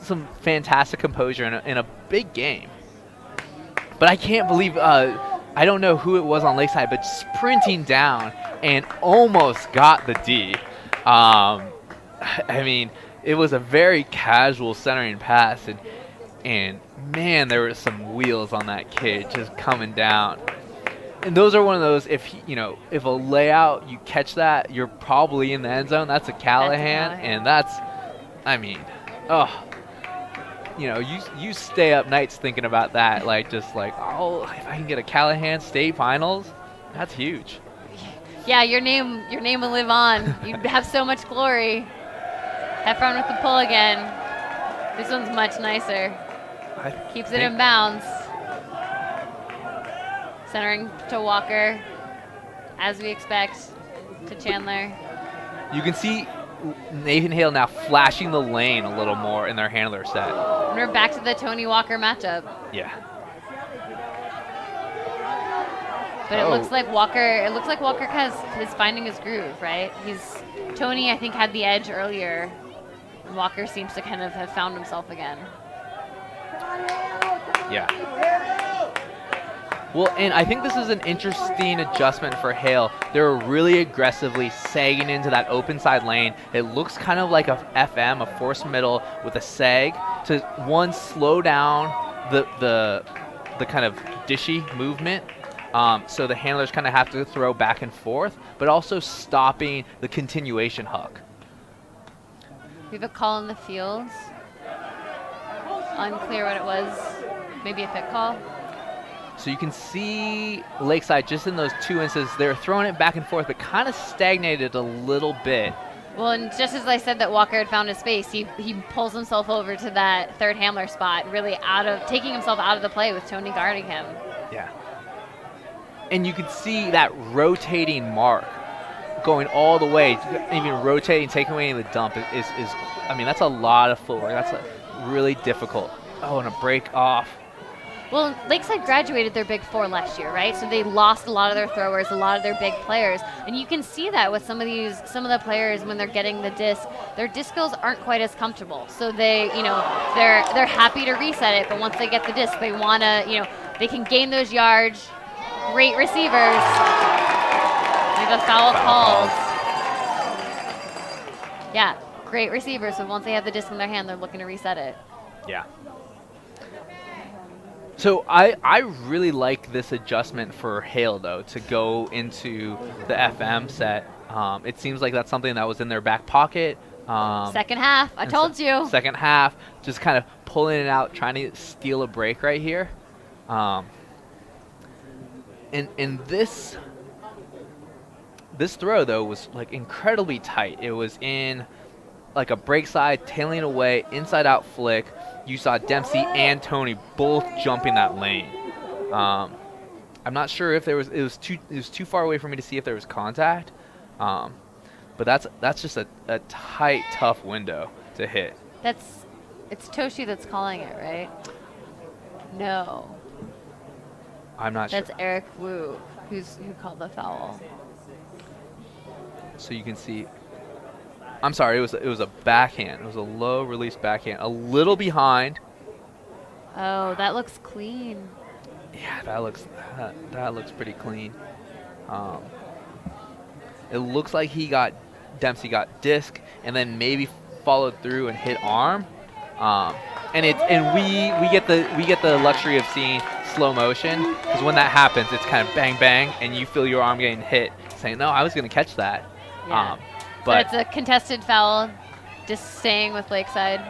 [SPEAKER 4] Some fantastic composure in a big game. But I can't believe, I don't know who it was on Lakeside, but sprinting down and almost got the D. I mean, it was a very casual centering pass, and man, there were some wheels on that kid just coming down. And those are one of those, if a layout, you catch that, you're probably in the end zone. That's a Callahan, and that's, I mean, oh. You stay up nights thinking about that, oh, if I can get a Callahan State Finals, that's huge.
[SPEAKER 1] Yeah, your name will live on. You have so much glory. Have fun with the pull again. This one's much nicer. Keeps it in bounds. Centering to Walker, as we expect, to Chandler.
[SPEAKER 4] You can see Nathan Hale now flashing the lane a little more in their handler set.
[SPEAKER 1] And we're back to the Tony Walker matchup.
[SPEAKER 4] Yeah.
[SPEAKER 1] But it looks like Walker is finding his groove, right? Tony, I think, had the edge earlier. Walker seems to kind of have found himself again.
[SPEAKER 4] Yeah. Well, and I think this is an interesting adjustment for Hale. They're really aggressively sagging into that open side lane. It looks kind of like a FM, a force middle with a sag to, one, slow down the kind of dishy movement. So the handlers kind of have to throw back and forth, but also stopping the continuation huck.
[SPEAKER 1] We have a call in the field. Unclear what it was. Maybe a fit call.
[SPEAKER 4] So you can see Lakeside just in those two instances, they're throwing it back and forth, but kind of stagnated a little bit.
[SPEAKER 1] Well, and just as I said that Walker had found his space, he pulls himself over to that third handler spot, really taking himself out of the play with Tony guarding him.
[SPEAKER 4] Yeah. And you can see that rotating mark going all the way, even rotating, taking away the dump is I mean, that's a lot of footwork. That's really difficult. Oh, and a break off.
[SPEAKER 1] Well, Lakeside graduated their big four last year, right? So they lost a lot of their throwers, a lot of their big players. And you can see that with some of the players when they're getting the disc, their disc skills aren't quite as comfortable. So they're happy to reset it, but once they get the disc, they want to, they can gain those yards. Great receivers. We have a foul called. Yeah, great receivers. So once they have the disc in their hand, they're looking to reset it.
[SPEAKER 4] Yeah. So I really like this adjustment for Hale, though, to go into the FM set. It seems like that's something that was in their back pocket.
[SPEAKER 1] Second half, I told you.
[SPEAKER 4] Second half, just kind of pulling it out, trying to steal a break right here. And this throw, though, was like incredibly tight. It was in like a break side, tailing away, inside out flick. You saw Dempsey and Tony both jumping that lane. I'm not sure if it was too far away for me to see if there was contact. But that's just a tight, tough window to hit.
[SPEAKER 1] It's Toshi that's calling it, right? No.
[SPEAKER 4] I'm not sure.
[SPEAKER 1] That's Eric Wu who called the foul.
[SPEAKER 4] So you can see. I'm sorry, it was a backhand. It was a low release backhand, a little behind.
[SPEAKER 1] Oh, that looks clean.
[SPEAKER 4] Yeah, that looks pretty clean. It looks like he got Dempsey got disc and then maybe followed through and hit arm. And we get the luxury of seeing slow motion, because when that happens, it's kind of bang bang, and you feel your arm getting hit, saying, "No, I was going to catch that."
[SPEAKER 1] Yeah.
[SPEAKER 4] But
[SPEAKER 1] so it's a contested foul, just staying with Lakeside.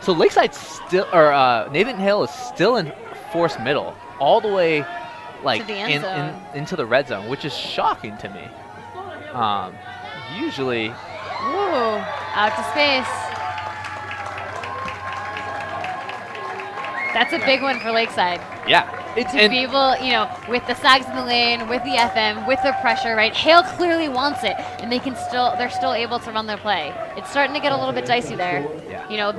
[SPEAKER 4] So Lakeside still, or Nathan Hale is still in force middle, all the way, like
[SPEAKER 1] To the end zone.
[SPEAKER 4] into the red zone, which is shocking to me. Usually,
[SPEAKER 1] Ooh, out to space. That's a big one for Lakeside.
[SPEAKER 4] yeah, it's
[SPEAKER 1] To be able, with the sags in the lane, with the FM, with the pressure, right? Hale clearly wants it, and they're still able to run their play. It's starting to get a little bit dicey there.
[SPEAKER 4] Yeah.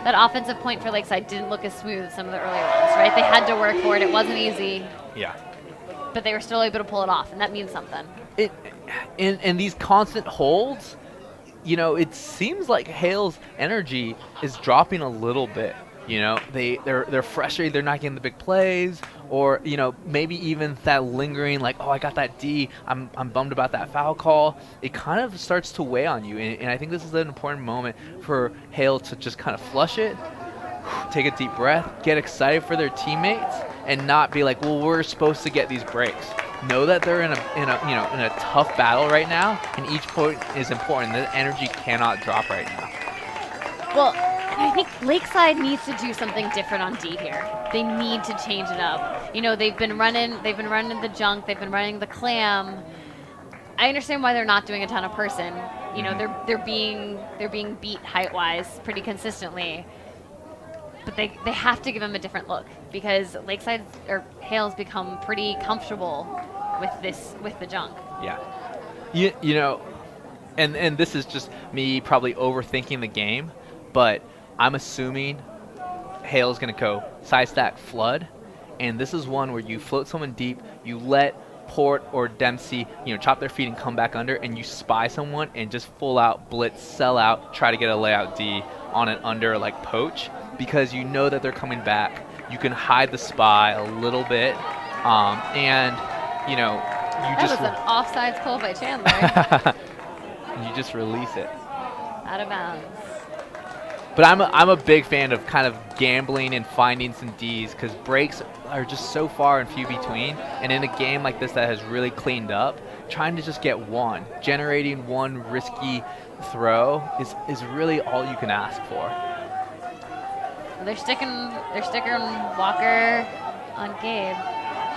[SPEAKER 1] That offensive point for Lakeside didn't look as smooth as some of the earlier ones, right? They had to work for it. It wasn't easy,
[SPEAKER 4] yeah.
[SPEAKER 1] but they were still able to pull it off, and that means something.
[SPEAKER 4] In these constant holds, it seems like Hale's energy is dropping a little bit. They're frustrated. They're not getting the big plays, or maybe even that lingering, like, oh, I got that D. I'm bummed about that foul call. It kind of starts to weigh on you, and I think this is an important moment for Hale to just kind of flush it, take a deep breath, get excited for their teammates, and not be like, well, we're supposed to get these breaks. Know that they're in a tough battle right now, and each point is important. The energy cannot drop right now.
[SPEAKER 1] Well, and I think Lakeside needs to do something different on D here. They need to change it up. They've been running the junk, they've been running the clam. I understand why they're not doing a ton of person. They're being beat height-wise pretty consistently. But they have to give them a different look, because Lakeside or Hale's become pretty comfortable with the junk.
[SPEAKER 4] Yeah. And this is just me probably overthinking the game, but I'm assuming Hale's going to go side stack flood, and this is one where you float someone deep, you let Port or Dempsey, chop their feet and come back under, and you spy someone and just full out blitz, sell out, try to get a layout D on an under like poach, because you know that they're coming back. You can hide the spy a little bit, and you
[SPEAKER 1] That was an offsides call by Chandler.
[SPEAKER 4] you just release it.
[SPEAKER 1] Out of bounds.
[SPEAKER 4] But I'm a big fan of kind of gambling and finding some Ds, because breaks are just so far and few between. And in a game like this that has really cleaned up, trying to just get one, generating one risky throw is really all you can ask for.
[SPEAKER 1] They're sticking Walker on Gabe.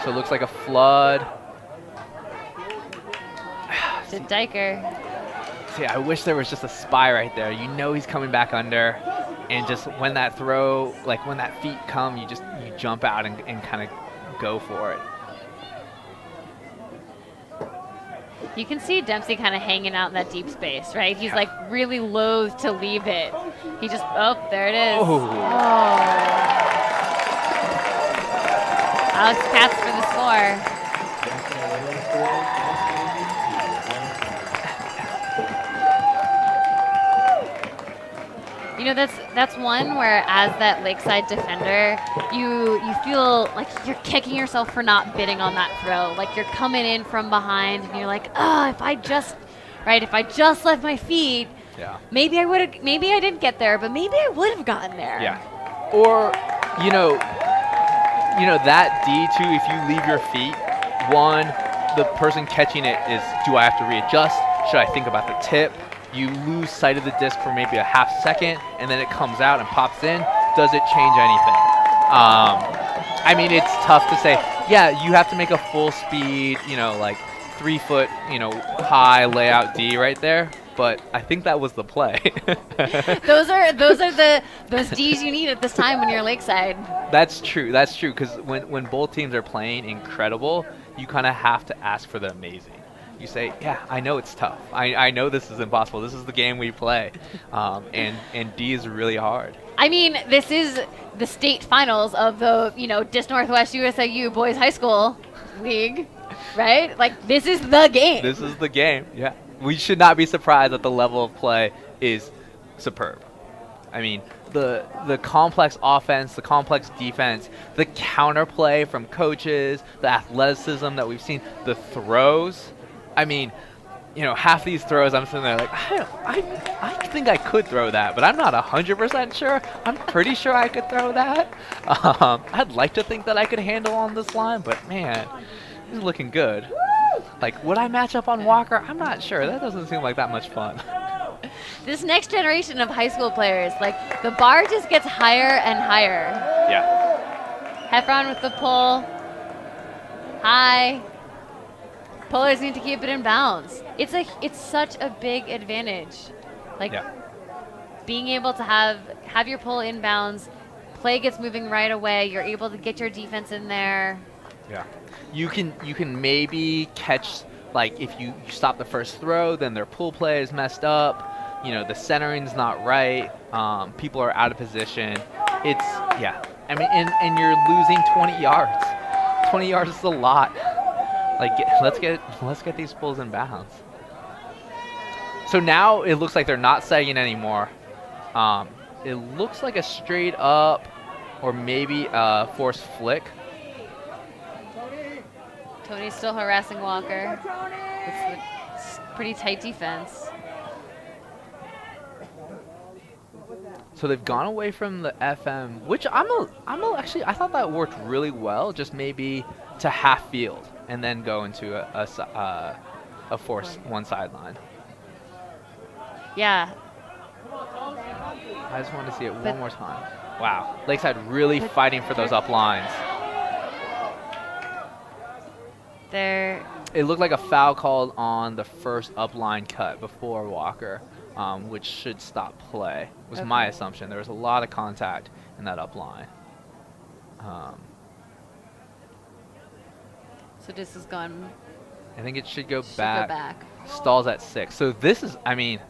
[SPEAKER 4] So it looks like a flood.
[SPEAKER 1] To Diker.
[SPEAKER 4] See, I wish there was just a spy right there. He's coming back under, and just when that throw, like when that feet come, you jump out and kind of go for it.
[SPEAKER 1] You can see Dempsey kind of hanging out in that deep space, right? He's like really loath to leave it. He just, there it is.
[SPEAKER 4] Oh.
[SPEAKER 1] Alex Katz for the score. That's one where, as that Lakeside defender, you feel like you're kicking yourself for not bidding on that throw. Like you're coming in from behind and you're like, if I just left my feet, maybe I didn't get there, but maybe I would have gotten there.
[SPEAKER 4] Yeah. Or, that D too, if you leave your feet, one, the person catching it is, do I have to readjust? Should I think about the tip? You lose sight of the disc for maybe a half second, and then it comes out and pops in. Does it change anything? It's tough to say. Yeah, you have to make a full speed, like 3 foot, high layout D right there. But I think that was the play.
[SPEAKER 1] those Ds you need at this time when you're Lakeside.
[SPEAKER 4] That's true. Because when both teams are playing incredible, you kind of have to ask for the amazing. You say, yeah, I know it's tough. I know this is impossible. This is the game we play. And D is really hard.
[SPEAKER 1] This is the state finals of the, Dis Northwest USIU Boys High School League, right? Like, this is the game.
[SPEAKER 4] This is the game, yeah. We should not be surprised that the level of play is superb. The complex offense, the complex defense, the counterplay from coaches, the athleticism that we've seen, the throws. I mean, you know, half these throws, I'm sitting there like, I think I could throw that, but I'm not 100% sure. I'm pretty sure I could throw that. I'd like to think that I could handle on this line, but man, he's looking good. Like, would I match up on Walker? I'm not sure. That doesn't seem like that much fun.
[SPEAKER 1] This next generation of high school players, like, the bar just gets higher and higher.
[SPEAKER 4] Yeah.
[SPEAKER 1] Heffron with the pull. High. Pullers need to keep it in bounds. It's such a big advantage. Like, being able to have your pull in bounds, play gets moving right away, you're able to get your defense in there.
[SPEAKER 4] Yeah. You can maybe catch, like, if you stop the first throw, then their pull play is messed up. You know, the centering's not right. People are out of position. It's, yeah. I mean, and you're losing 20 yards. 20 yards is a lot. Like, let's get these pulls in bounds. So now it looks like they're not sagging anymore. It looks like a straight up or maybe a forced flick.
[SPEAKER 1] Tony's still harassing Walker. It's a pretty tight defense.
[SPEAKER 4] So they've gone away from the FM, which actually I thought that worked really well. Just maybe to half field and then go into a force one sideline.
[SPEAKER 1] Yeah.
[SPEAKER 4] I just wanted to see it one more time. Wow, Lakeside really fighting for those up lines. It looked like a foul called on the first upline cut before Walker, which should stop play, was my assumption. There was a lot of contact in that upline.
[SPEAKER 1] So this is gone.
[SPEAKER 4] I think it should go back. Stalls at 6. So this is, I mean,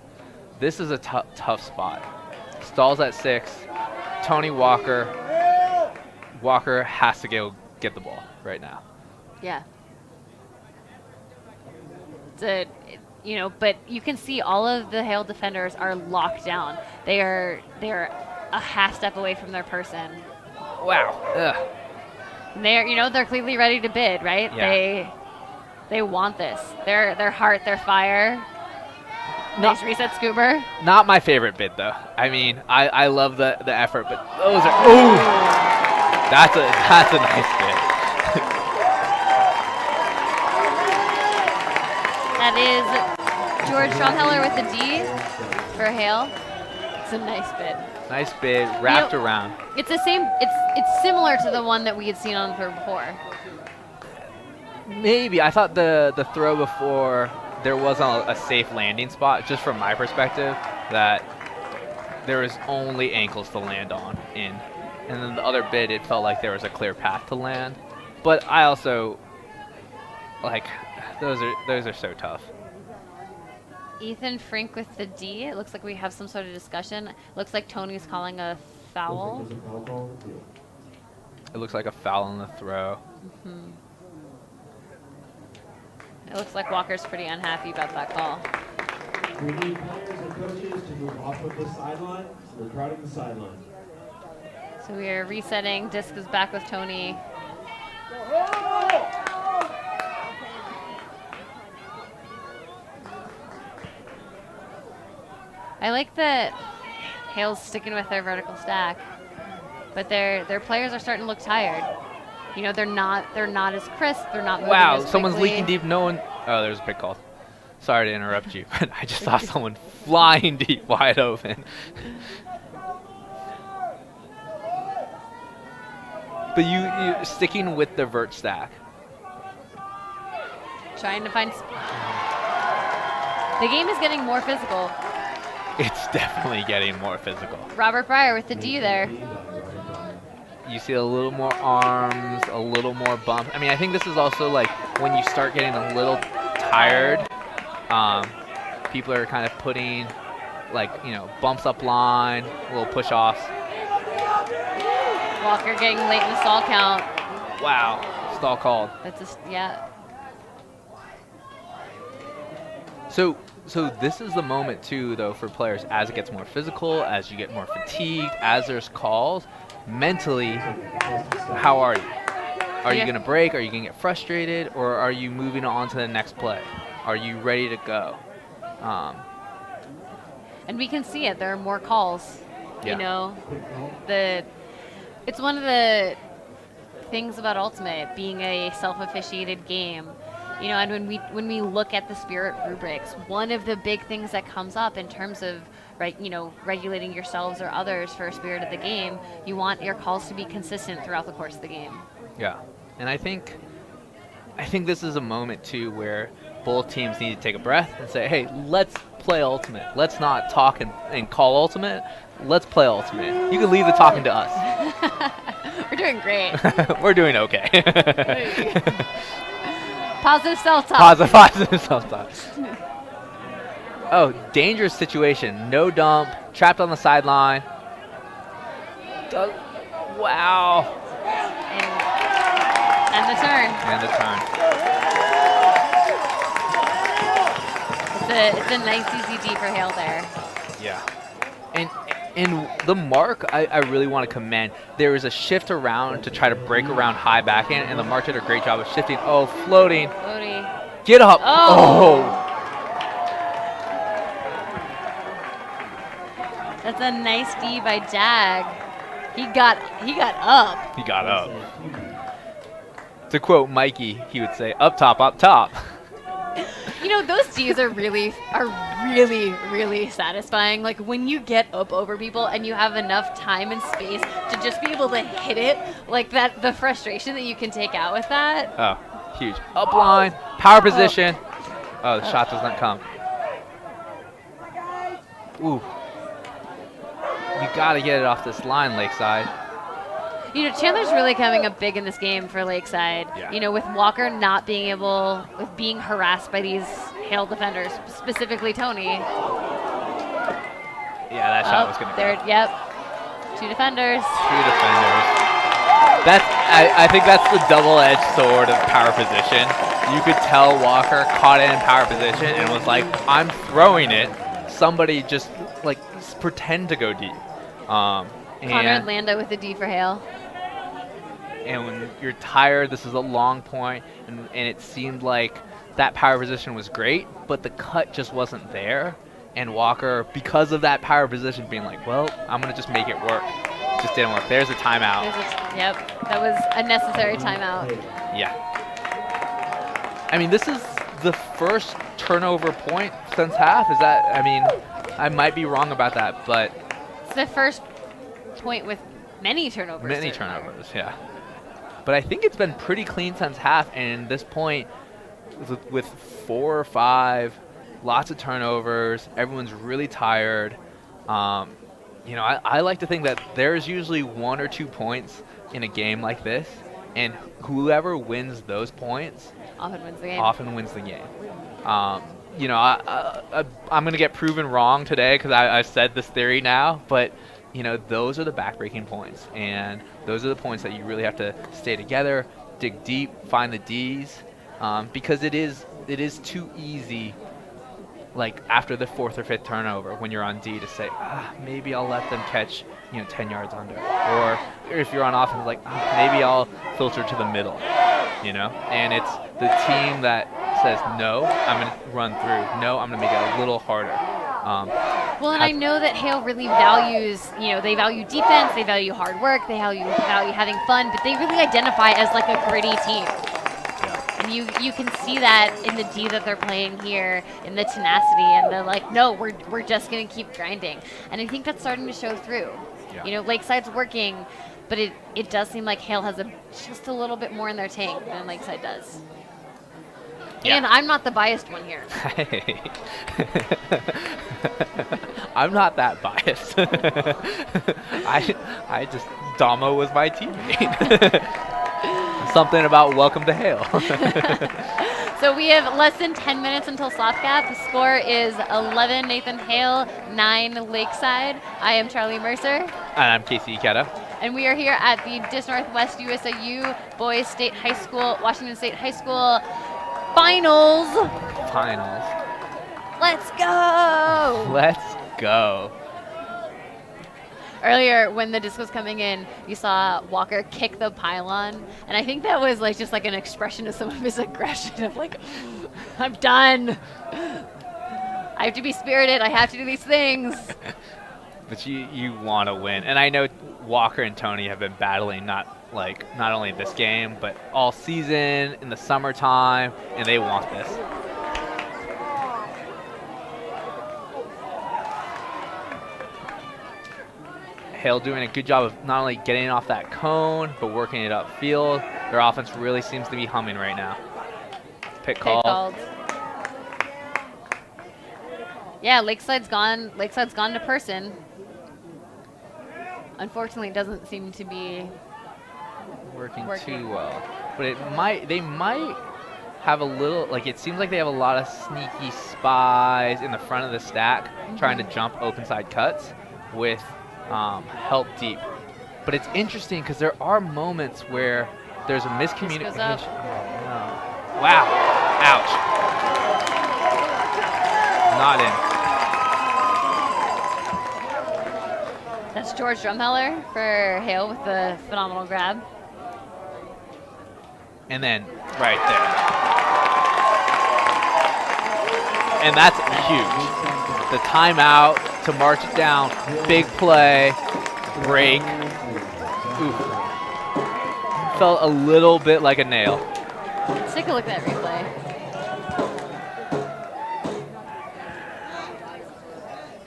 [SPEAKER 4] this is a tough spot. Stalls at 6. Tony Walker. Walker has to go get the ball right now.
[SPEAKER 1] Yeah. You know, but you can see all of the Hale defenders are locked down. They're a half step away from their person.
[SPEAKER 4] Wow. Ugh.
[SPEAKER 1] And they're clearly ready to bid, right?
[SPEAKER 4] Yeah.
[SPEAKER 1] They want this. Their heart, their fire. Nice reset, Scoober.
[SPEAKER 4] Not my favorite bid though. I mean, I love the effort, but those are ooh. That's a nice bid.
[SPEAKER 1] That is George Stromheller with the D for Hale. It's a nice bid.
[SPEAKER 4] Nice bid, wrapped around.
[SPEAKER 1] It's the same. It's similar to the one that we had seen on the throw before.
[SPEAKER 4] Maybe I thought the throw before there wasn't a safe landing spot. Just from my perspective, that there was only ankles to land on and then the other bid it felt like there was a clear path to land. But I also like. Those are so tough.
[SPEAKER 1] Ethan Frink with the D. It looks like we have some sort of discussion. Looks like Tony's calling a foul.
[SPEAKER 4] It looks like a foul on the throw.
[SPEAKER 1] Mm-hmm. It looks like Walker's pretty unhappy about that call.
[SPEAKER 5] We need players and coaches to move off of the sideline, so we're crowding the sideline.
[SPEAKER 1] So we are resetting. Disc is back with Tony. I like that Hale's sticking with their vertical stack, but their players are starting to look tired. You know, they're not as crisp. They're not moving as quickly.
[SPEAKER 4] Someone's leaking deep. No one. Oh, there's a pick call. Sorry to interrupt you, but I just saw someone flying deep, wide open. But you sticking with the vert stack.
[SPEAKER 1] Trying to find. The game is getting more physical.
[SPEAKER 4] It's definitely getting more physical.
[SPEAKER 1] Robert Breyer with the D there.
[SPEAKER 4] You see a little more arms, a little more bump. I mean, I think this is also like when you start getting a little tired, people are kind of putting like, bumps up line, little push-offs.
[SPEAKER 1] Walker getting late in the stall count.
[SPEAKER 4] Wow, stall called.
[SPEAKER 1] That's just, yeah.
[SPEAKER 4] So this is the moment too, though, for players as it gets more physical, as you get more fatigued, as there's calls. Mentally, how are you? Are you going to break? Are you going to get frustrated? Or are you moving on to the next play? Are you ready to go?
[SPEAKER 1] And we can see it. There are more calls.
[SPEAKER 4] Yeah.
[SPEAKER 1] You know, it's one of the things about Ultimate being a self-officiated game. You know, and when we look at the Spirit rubrics, one of the big things that comes up in terms of regulating yourselves or others for a spirit of the game, you want your calls to be consistent throughout the course of the game.
[SPEAKER 4] Yeah, and I think this is a moment too where both teams need to take a breath and say, hey, let's play Ultimate. Let's not talk and call Ultimate. Let's play Ultimate. You can leave the talking to us.
[SPEAKER 1] We're doing great.
[SPEAKER 4] We're doing okay.
[SPEAKER 1] Positive self-talk.
[SPEAKER 4] Positive self-talk. Oh, dangerous situation. No dump. Trapped on the sideline. Wow.
[SPEAKER 1] And the turn. It's a nice easy D for Hale there.
[SPEAKER 4] Yeah. And the mark, I really want to commend. There was a shift around to try to break around high backhand, and the mark did a great job of shifting. Oh, floating. Get up. Oh.
[SPEAKER 1] That's a nice D by Jag. He got up.
[SPEAKER 4] He got up. To quote Mikey, he would say, up top, up top.
[SPEAKER 1] You know, those Ds are really, really satisfying. Like when you get up over people and you have enough time and space to just be able to hit it, like that, the frustration that you can take out with that.
[SPEAKER 4] Oh, huge. Up line, power position. Oh, the shot doesn't come. Ooh. You got to get it off this line, Lakeside.
[SPEAKER 1] You know, Chandler's really coming up big in this game for Lakeside.
[SPEAKER 4] Yeah.
[SPEAKER 1] You know, with Walker not being being harassed by these Hale defenders, specifically Tony.
[SPEAKER 4] Yeah, that shot was going to go.
[SPEAKER 1] Yep. Two defenders.
[SPEAKER 4] I think that's the double-edged sword of power position. You could tell Walker caught it in power position and was like, I'm throwing it. Somebody just, like, pretend to go deep.
[SPEAKER 1] Conrad Landa with a D for Hale.
[SPEAKER 4] And when you're tired, this is a long point, and it seemed like that power position was great, but the cut just wasn't there. And Walker, because of that power position, being like, well, I'm going to just make it work. Just didn't work. There's a timeout.
[SPEAKER 1] Yep, that was a necessary timeout.
[SPEAKER 4] Yeah. I mean, this is the first turnover point since half. Is that, I mean, I might be wrong about that, but...
[SPEAKER 1] It's the first point with many turnovers.
[SPEAKER 4] Many turnovers, yeah. But I think it's been pretty clean since half, and this point, with 4 or 5, lots of turnovers, everyone's really tired. You know, I like to think that there's usually 1 or 2 points in a game like this, and whoever wins those points
[SPEAKER 1] often wins the game.
[SPEAKER 4] You know, I'm going to get proven wrong today because I've said this theory now, but you know, those are the backbreaking points, and those are the points that you really have to stay together, dig deep, find the Ds, because it is too easy, like after the 4th or 5th turnover when you're on D to say, maybe I'll let them catch, 10 yards under, or if you're on offense, like maybe I'll filter to the middle, and it's the team that says, no, I'm going to run through, no, I'm going to make it a little harder.
[SPEAKER 1] Well, and I know that Hale really values, they value defense, they value hard work, they value having fun, but they really identify as like a gritty team. Yeah. And you can see that in the D that they're playing here, in the tenacity, and they're like, no, we're just going to keep grinding. And I think that's starting to show through. Yeah. Lakeside's working, but it does seem like Hale has just a little bit more in their tank than Lakeside does. Yeah. And I'm not the biased one here.
[SPEAKER 4] I'm not that biased. I just, Damo was my teammate. Something about welcome to Hale.
[SPEAKER 1] So we have less than 10 minutes until stop gap. The score is 11 Nathan Hale, 9 Lakeside. I am Charlie Mercer.
[SPEAKER 4] And I'm Casey Ikeda.
[SPEAKER 1] And we are here at the Dis Northwest USIU Boys State High School, Washington State High School Finals. Let's go.
[SPEAKER 4] Let's go.
[SPEAKER 1] Earlier, when the disc was coming in, you saw Walker kick the pylon, and I think that was just like an expression of some of his aggression of like. I'm done. I have to be spirited. I have to do these things.
[SPEAKER 4] But you want to win. And I know Walker and Tony have been battling not only this game, but all season, in the summertime, and they want this. Hale doing a good job of not only getting off that cone, but working it upfield. Their offense really seems to be humming right now. Pick called.
[SPEAKER 1] Yeah, Lakeside's gone. Lakeside's gone to person. Unfortunately, it doesn't seem to be
[SPEAKER 4] working too well. But they might have a little, like, it seems like they have a lot of sneaky spies in the front of the stack trying to jump open side cuts with help deep. But it's interesting because there are moments where there's a miscommunication. Oh, no. Wow. Ouch. Not in.
[SPEAKER 1] That's George Drumheller for Hale with the phenomenal grab.
[SPEAKER 4] And then right there. And that's huge. The timeout to march it down. Big play. Break. Oof. Felt a little bit like a nail.
[SPEAKER 1] Let's take a look at that replay.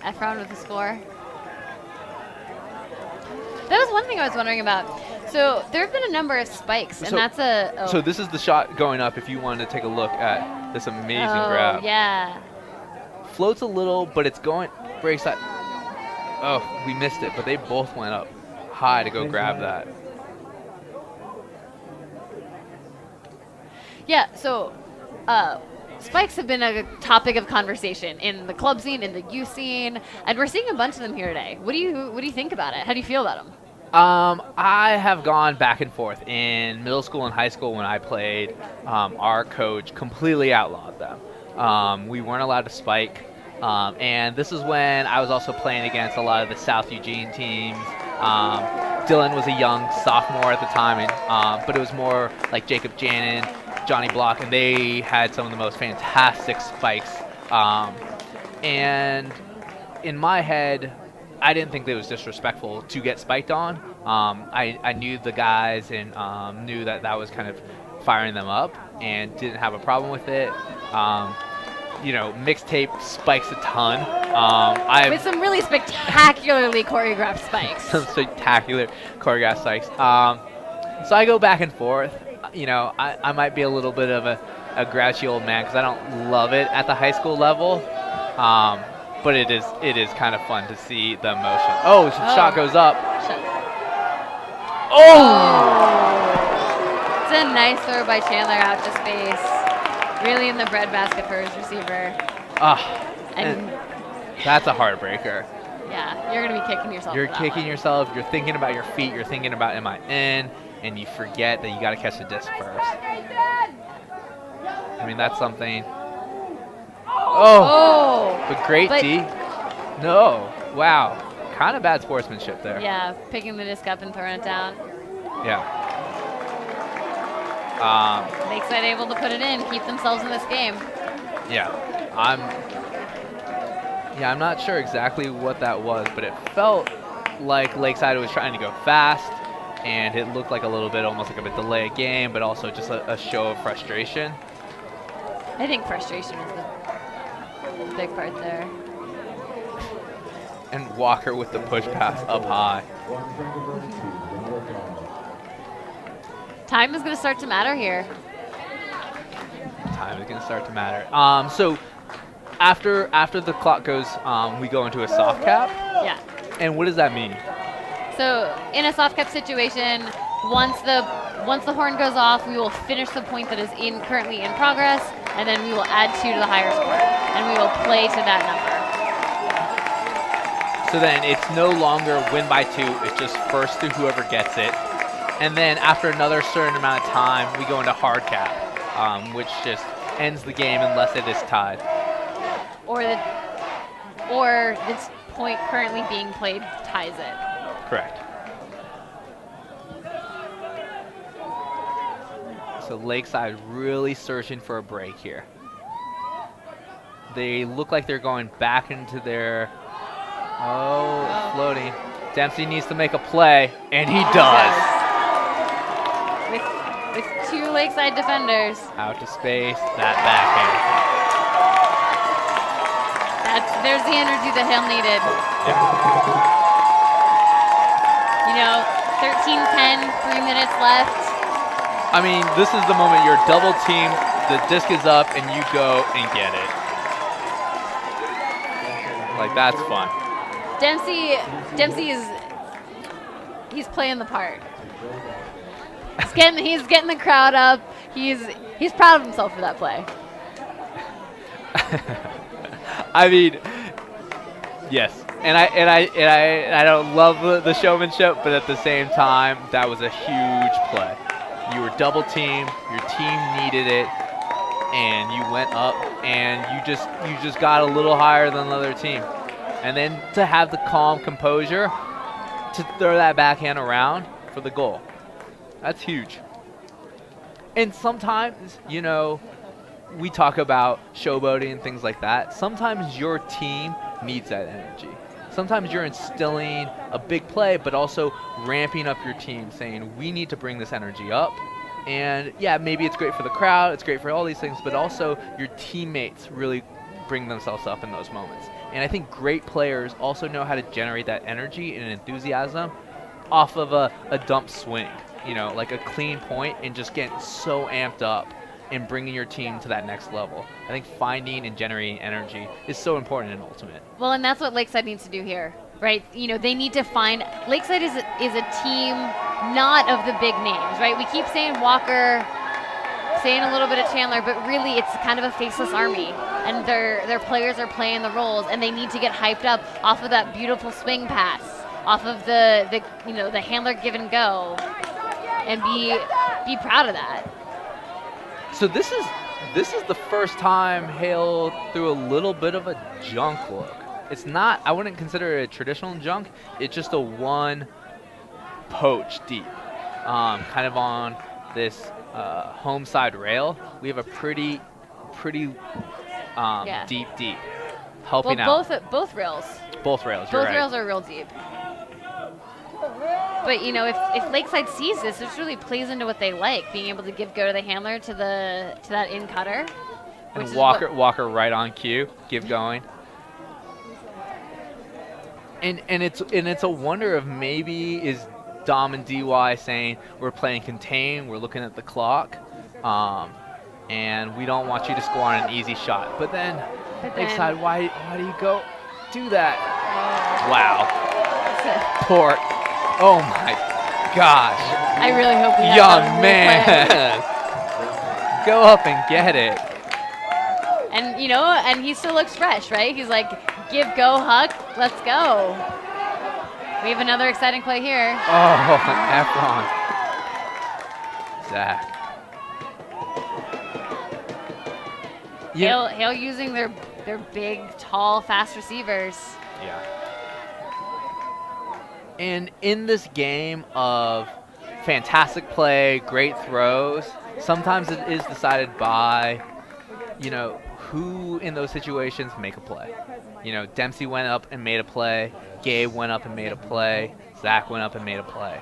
[SPEAKER 1] Efron with the score. That was one thing I was wondering about. So there have been a number of spikes, and that's a... Oh.
[SPEAKER 4] So this is the shot going up if you wanted to take a look at this amazing grab.
[SPEAKER 1] Oh, yeah.
[SPEAKER 4] Floats a little, but it's going... Breaks that... Oh, we missed it, but they both went up high to go grab that.
[SPEAKER 1] Yeah, so spikes have been a topic of conversation in the club scene, in the youth scene, and we're seeing a bunch of them here today. What do you think about it? How do you feel about them?
[SPEAKER 4] I have gone back and forth. In middle school and high school when I played, our coach completely outlawed them. We weren't allowed to spike. And this is when I was also playing against a lot of the South Eugene teams. Dylan was a young sophomore at the time, and, but it was more like Jacob Janin, Johnny Block, and they had some of the most fantastic spikes. And in my head, I didn't think that it was disrespectful to get spiked on. I knew the guys and knew that that was kind of firing them up and didn't have a problem with it. Mixtape spikes a ton.
[SPEAKER 1] With some really spectacularly choreographed spikes.
[SPEAKER 4] Some spectacular choreographed spikes. So I go back and forth. I might be a little bit of a grouchy old man because I don't love it at the high school level. But it is kind of fun to see the emotion. Oh, shot goes up. Oh!
[SPEAKER 1] It's a nice throw by Chandler out to space. Really in the breadbasket for his receiver.
[SPEAKER 4] And that's a heartbreaker.
[SPEAKER 1] Yeah, you're going to be kicking yourself.
[SPEAKER 4] You're kicking yourself. You're thinking about your feet. You're thinking about, am I in? And you forget that you got to catch the disc first. I mean, that's something. But great D. No. Wow. Kind of bad sportsmanship there.
[SPEAKER 1] Yeah, picking the disc up and throwing it down.
[SPEAKER 4] Yeah.
[SPEAKER 1] Lakeside able to put it in, keep themselves in this game.
[SPEAKER 4] Yeah. I'm not sure exactly what that was, but it felt like Lakeside was trying to go fast, and it looked like a little bit almost like a delayed game, but also just a show of frustration.
[SPEAKER 1] I think frustration is the big part there.
[SPEAKER 4] And Walker with the push pass up high.
[SPEAKER 1] Time is going to start to matter here.
[SPEAKER 4] Time is going to start to matter. So after the clock goes, we go into a soft cap.
[SPEAKER 1] Yeah.
[SPEAKER 4] And what does that mean?
[SPEAKER 1] So in a soft cap situation, once the horn goes off, we will finish the point that is currently in progress, and then we will add 2 to the higher score, and we will play to that number.
[SPEAKER 4] So then it's no longer win by 2, it's just first to whoever gets it. And then after another certain amount of time, we go into hard cap, which just ends the game unless it is tied.
[SPEAKER 1] Or this point currently being played ties it.
[SPEAKER 4] Correct. So Lakeside really searching for a break here. They look like they're going back into their, floating. Dempsey needs to make a play, and he does.
[SPEAKER 1] With 2 Lakeside defenders.
[SPEAKER 4] Out to space, that backhand.
[SPEAKER 1] There's the energy that Hale needed.
[SPEAKER 4] Yeah.
[SPEAKER 1] You know, 13-10, 3 minutes left.
[SPEAKER 4] I mean, this is the moment you're double teamed, the disc is up, and you go and get it. Like, that's fun.
[SPEAKER 1] Dempsey he's playing the part. He's getting the crowd up. He's proud of himself for that play.
[SPEAKER 4] I mean, yes, and I don't love the showmanship, but at the same time, that was a huge play. You were double teamed, your team needed it, and you went up, and you just got a little higher than the other team, and then to have the calm composure to throw that backhand around for the goal, that's huge. And sometimes, you know, we talk about showboating and things like that. Sometimes your team needs that energy. Sometimes you're instilling a big play, but also ramping up your team, saying, we need to bring this energy up. And yeah, maybe it's great for the crowd, it's great for all these things, but also your teammates really bring themselves up in those moments. And I think great players also know how to generate that energy and enthusiasm off of a dump swing, you know, like a clean point, and just getting so amped up and bringing your team to that next level. I think finding and generating energy is so important in Ultimate.
[SPEAKER 1] Well, and that's what Lakeside needs to do here, right? You know, they need to find – Lakeside is a team not of the big names, right? We keep saying Walker, saying a little bit of Chandler, but really it's kind of a faceless army, and their players are playing the roles, and they need to get hyped up off of that beautiful swing pass, off of the handler give and go, and be proud of that.
[SPEAKER 4] So this is the first time Hale threw a little bit of a junk look. It's not, I wouldn't consider it a traditional junk. It's just a one poach deep, kind of on this home side rail. We have a pretty deep, helping out.
[SPEAKER 1] Both rails.
[SPEAKER 4] Both rails. You're
[SPEAKER 1] Both
[SPEAKER 4] right.
[SPEAKER 1] rails are real deep. But you know, if Lakeside sees this really plays into what they like, being able to give go to the handler to that in cutter.
[SPEAKER 4] And Walker right on cue, give going. And it's a wonder of maybe is Dom and DY saying we're playing contain, we're looking at the clock, and we don't want you to score on an easy shot. But then Lakeside, why do you go do that? Wow. Poor. Oh my gosh.
[SPEAKER 1] I really hope we have
[SPEAKER 4] young man. Go up and get it.
[SPEAKER 1] And you know, and he still looks fresh, right? He's like, give go, Huck, let's go. We have another exciting play here.
[SPEAKER 4] Oh, Efron. Zach.
[SPEAKER 1] Hale using their big, tall, fast receivers.
[SPEAKER 4] Yeah. And in this game of fantastic play, great throws, sometimes it is decided by, you know, who in those situations make a play. You know, Dempsey went up and made a play. Gabe went up and made a play. Zach went up and made a play.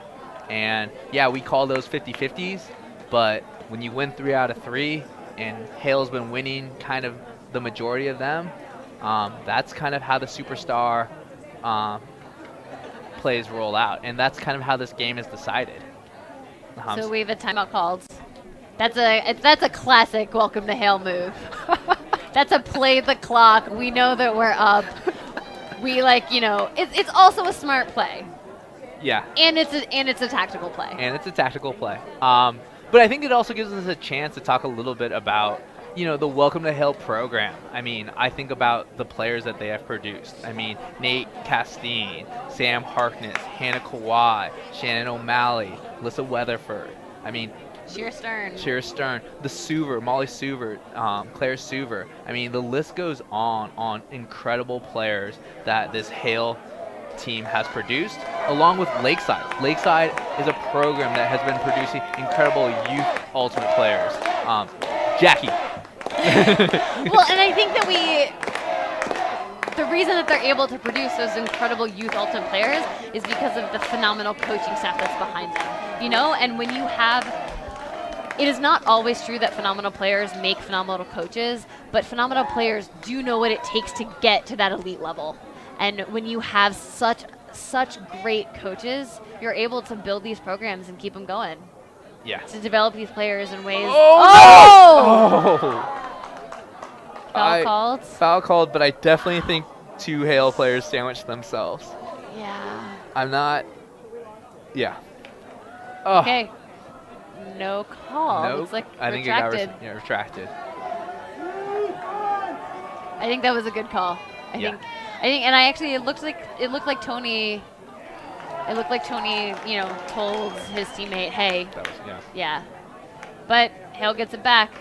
[SPEAKER 4] And yeah, we call those 50-50s, but when you win 3 out of 3, and Hale's been winning kind of the majority of them, that's kind of how the superstar plays roll out, and that's kind of how this game is decided.
[SPEAKER 1] So we have a timeout called. That's a classic welcome to Hale move. That's a play the clock. We know that we're up. We it's also a smart play.
[SPEAKER 4] Yeah.
[SPEAKER 1] And it's a tactical play.
[SPEAKER 4] And it's a tactical play. But I think it also gives us a chance to talk a little bit about, you know, the Welcome to Hale program. I mean, I think about the players that they have produced. I mean, Nate Castine, Sam Harkness, Hannah Kawhi, Shannon O'Malley, Alyssa Weatherford. I mean,
[SPEAKER 1] Sheer Stern,
[SPEAKER 4] the Suver, Molly Suver, Claire Suver. I mean, the list goes on incredible players that this Hale team has produced, along with Lakeside. Lakeside is a program that has been producing incredible youth ultimate players. Jackie.
[SPEAKER 1] Well, and I think that the reason that they're able to produce those incredible youth ultimate players is because of the phenomenal coaching staff that's behind them. You know, and when you have, it is not always true that phenomenal players make phenomenal coaches, but phenomenal players do know what it takes to get to that elite level. And when you have such great coaches, you're able to build these programs and keep them going.
[SPEAKER 4] Yeah.
[SPEAKER 1] To develop these players in ways.
[SPEAKER 4] Oh!
[SPEAKER 1] Foul called?
[SPEAKER 4] Foul called, but I definitely think 2 Hale players sandwiched themselves.
[SPEAKER 1] Yeah.
[SPEAKER 4] I'm not. Yeah. Oh.
[SPEAKER 1] Okay. No call.
[SPEAKER 4] Nope.
[SPEAKER 1] It's like
[SPEAKER 4] I think
[SPEAKER 1] retracted.
[SPEAKER 4] it got retracted.
[SPEAKER 1] I think that was a good call. I think, and I actually, it looked like Tony. It looked like Tony, you know, told his teammate, "Hey."
[SPEAKER 4] That was,
[SPEAKER 1] Yeah. But Hale gets it back.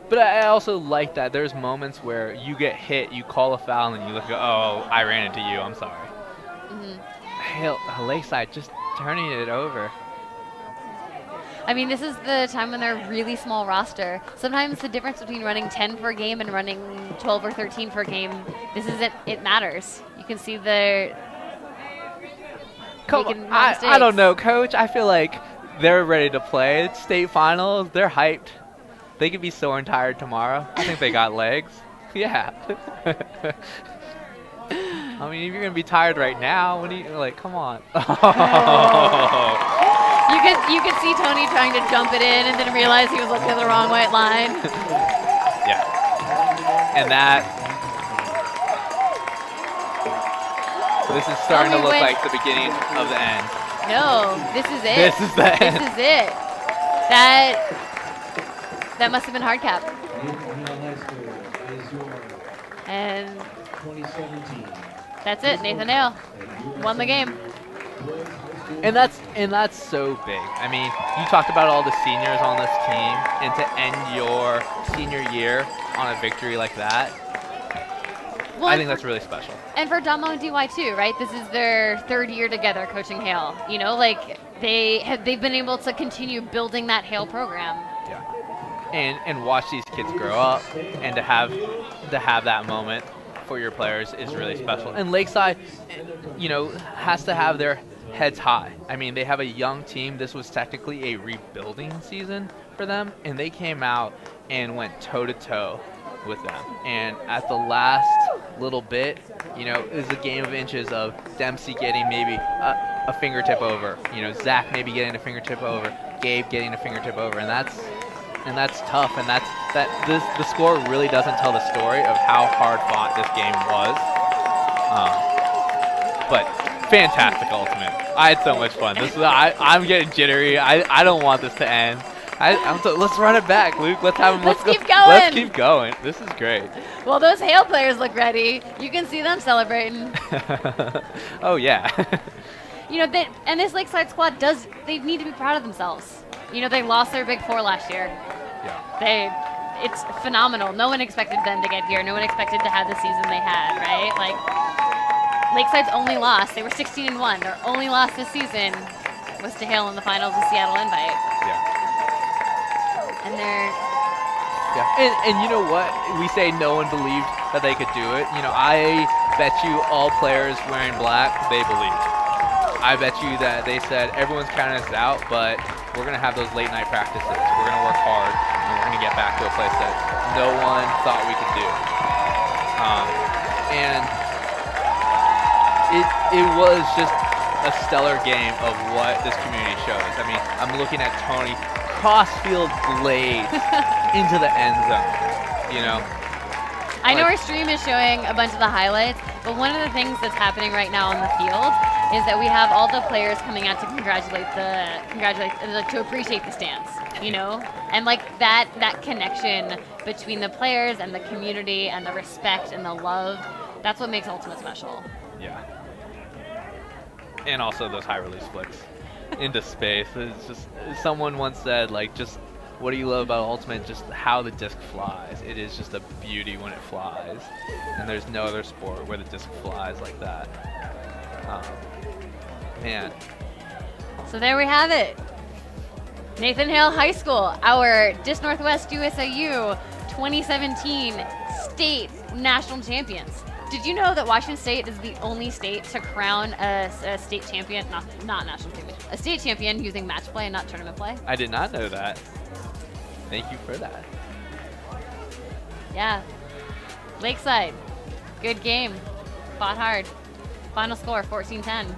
[SPEAKER 4] But I also like that there's moments where you get hit, you call a foul, and you look, oh, I ran into you. I'm sorry. Hale, Lakeside just turning it over.
[SPEAKER 1] I mean, this is the time when they're a really small roster. Sometimes the difference between running 10 for a game and running 12 or 13 for a game, it matters. You can see they're making mistakes.
[SPEAKER 4] I don't know, Coach. I feel like they're ready to play. It's state finals. They're hyped. They could be sore and tired tomorrow. I think they got legs. Yeah. I mean, if you're going to be tired right now, what do you, like, come on.
[SPEAKER 1] You could see Tony trying to dump it in and then realize he was looking at the wrong white line.
[SPEAKER 4] Yeah. And that. This is starting to look like the beginning of the end.
[SPEAKER 1] No, this is it.
[SPEAKER 4] This is the end.
[SPEAKER 1] This is it. That must have been hard cap. And
[SPEAKER 5] 2017.
[SPEAKER 1] That's it. Nathan Hale won the game.
[SPEAKER 4] And that's so big. I mean, you talked about all the seniors on this team, and to end your senior year on a victory like that,
[SPEAKER 1] Well,
[SPEAKER 4] I think that's really special.
[SPEAKER 1] And for Damo and DY too, right? This is their 3rd year together coaching Hale. You know, like they've been able to continue building that Hale program.
[SPEAKER 4] Yeah. And watch these kids grow up, and to have that moment for your players is really special. And Lakeside, you know, has to have their heads high. I mean, they have a young team. This was technically a rebuilding season for them, and they came out and went toe-to-toe with them. And at the last little bit, you know, it was a game of inches of Dempsey getting maybe a fingertip over, you know, Zach maybe getting a fingertip over, Gabe getting a fingertip over, and that's tough. And the score really doesn't tell the story of how hard fought this game was. But fantastic ultimate. I had so much fun. I'm getting jittery. I don't want this to end. Let's run it back, Luke. Let's have them.
[SPEAKER 1] Let's keep going.
[SPEAKER 4] Let's keep going. This is great.
[SPEAKER 1] Well, those Hale players look ready. You can see them celebrating.
[SPEAKER 4] Oh yeah.
[SPEAKER 1] You know, and this Lakeside squad they need to be proud of themselves. You know, they lost their Big Four last year.
[SPEAKER 4] Yeah.
[SPEAKER 1] It's phenomenal. No one expected them to get here. No one expected to have the season they had, right? Like, Lakeside's only loss, they were 16-1. Their only loss this season was to Hale in the finals of Seattle Invite.
[SPEAKER 4] Yeah.
[SPEAKER 1] And they're...
[SPEAKER 4] Yeah. And you know what? We say no one believed that they could do it. You know, I bet you all players wearing black, they believed. I bet you that they said everyone's counting us out, but we're going to have those late night practices. We're going to work hard, and we're going to get back to a place that no one thought we could do. And it was just a stellar game of what this community shows. I mean, I'm looking at Tony crossfield blades into the end zone, you know.
[SPEAKER 1] I know our stream is showing a bunch of the highlights, but one of the things that's happening right now on the field is that we have all the players coming out to to appreciate the stands, you know? And like that connection between the players and the community and the respect and the love, that's what makes Ultimate special.
[SPEAKER 4] Yeah. And also those high release flicks into space. It's just, someone once said, like, just what do you love about Ultimate? Just how the disc flies. It is just a beauty when it flies. And there's no other sport where the disc flies like that. Man.
[SPEAKER 1] So there we have it. Nathan Hale High School, our Disc Northwest USAU 2017 state national champions. Did you know that Washington State is the only state to crown a state champion, not national champion, a state champion using match play and not tournament play?
[SPEAKER 4] I did not know that. Thank you for that.
[SPEAKER 1] Yeah. Lakeside, good game, fought hard. Final score 14-10.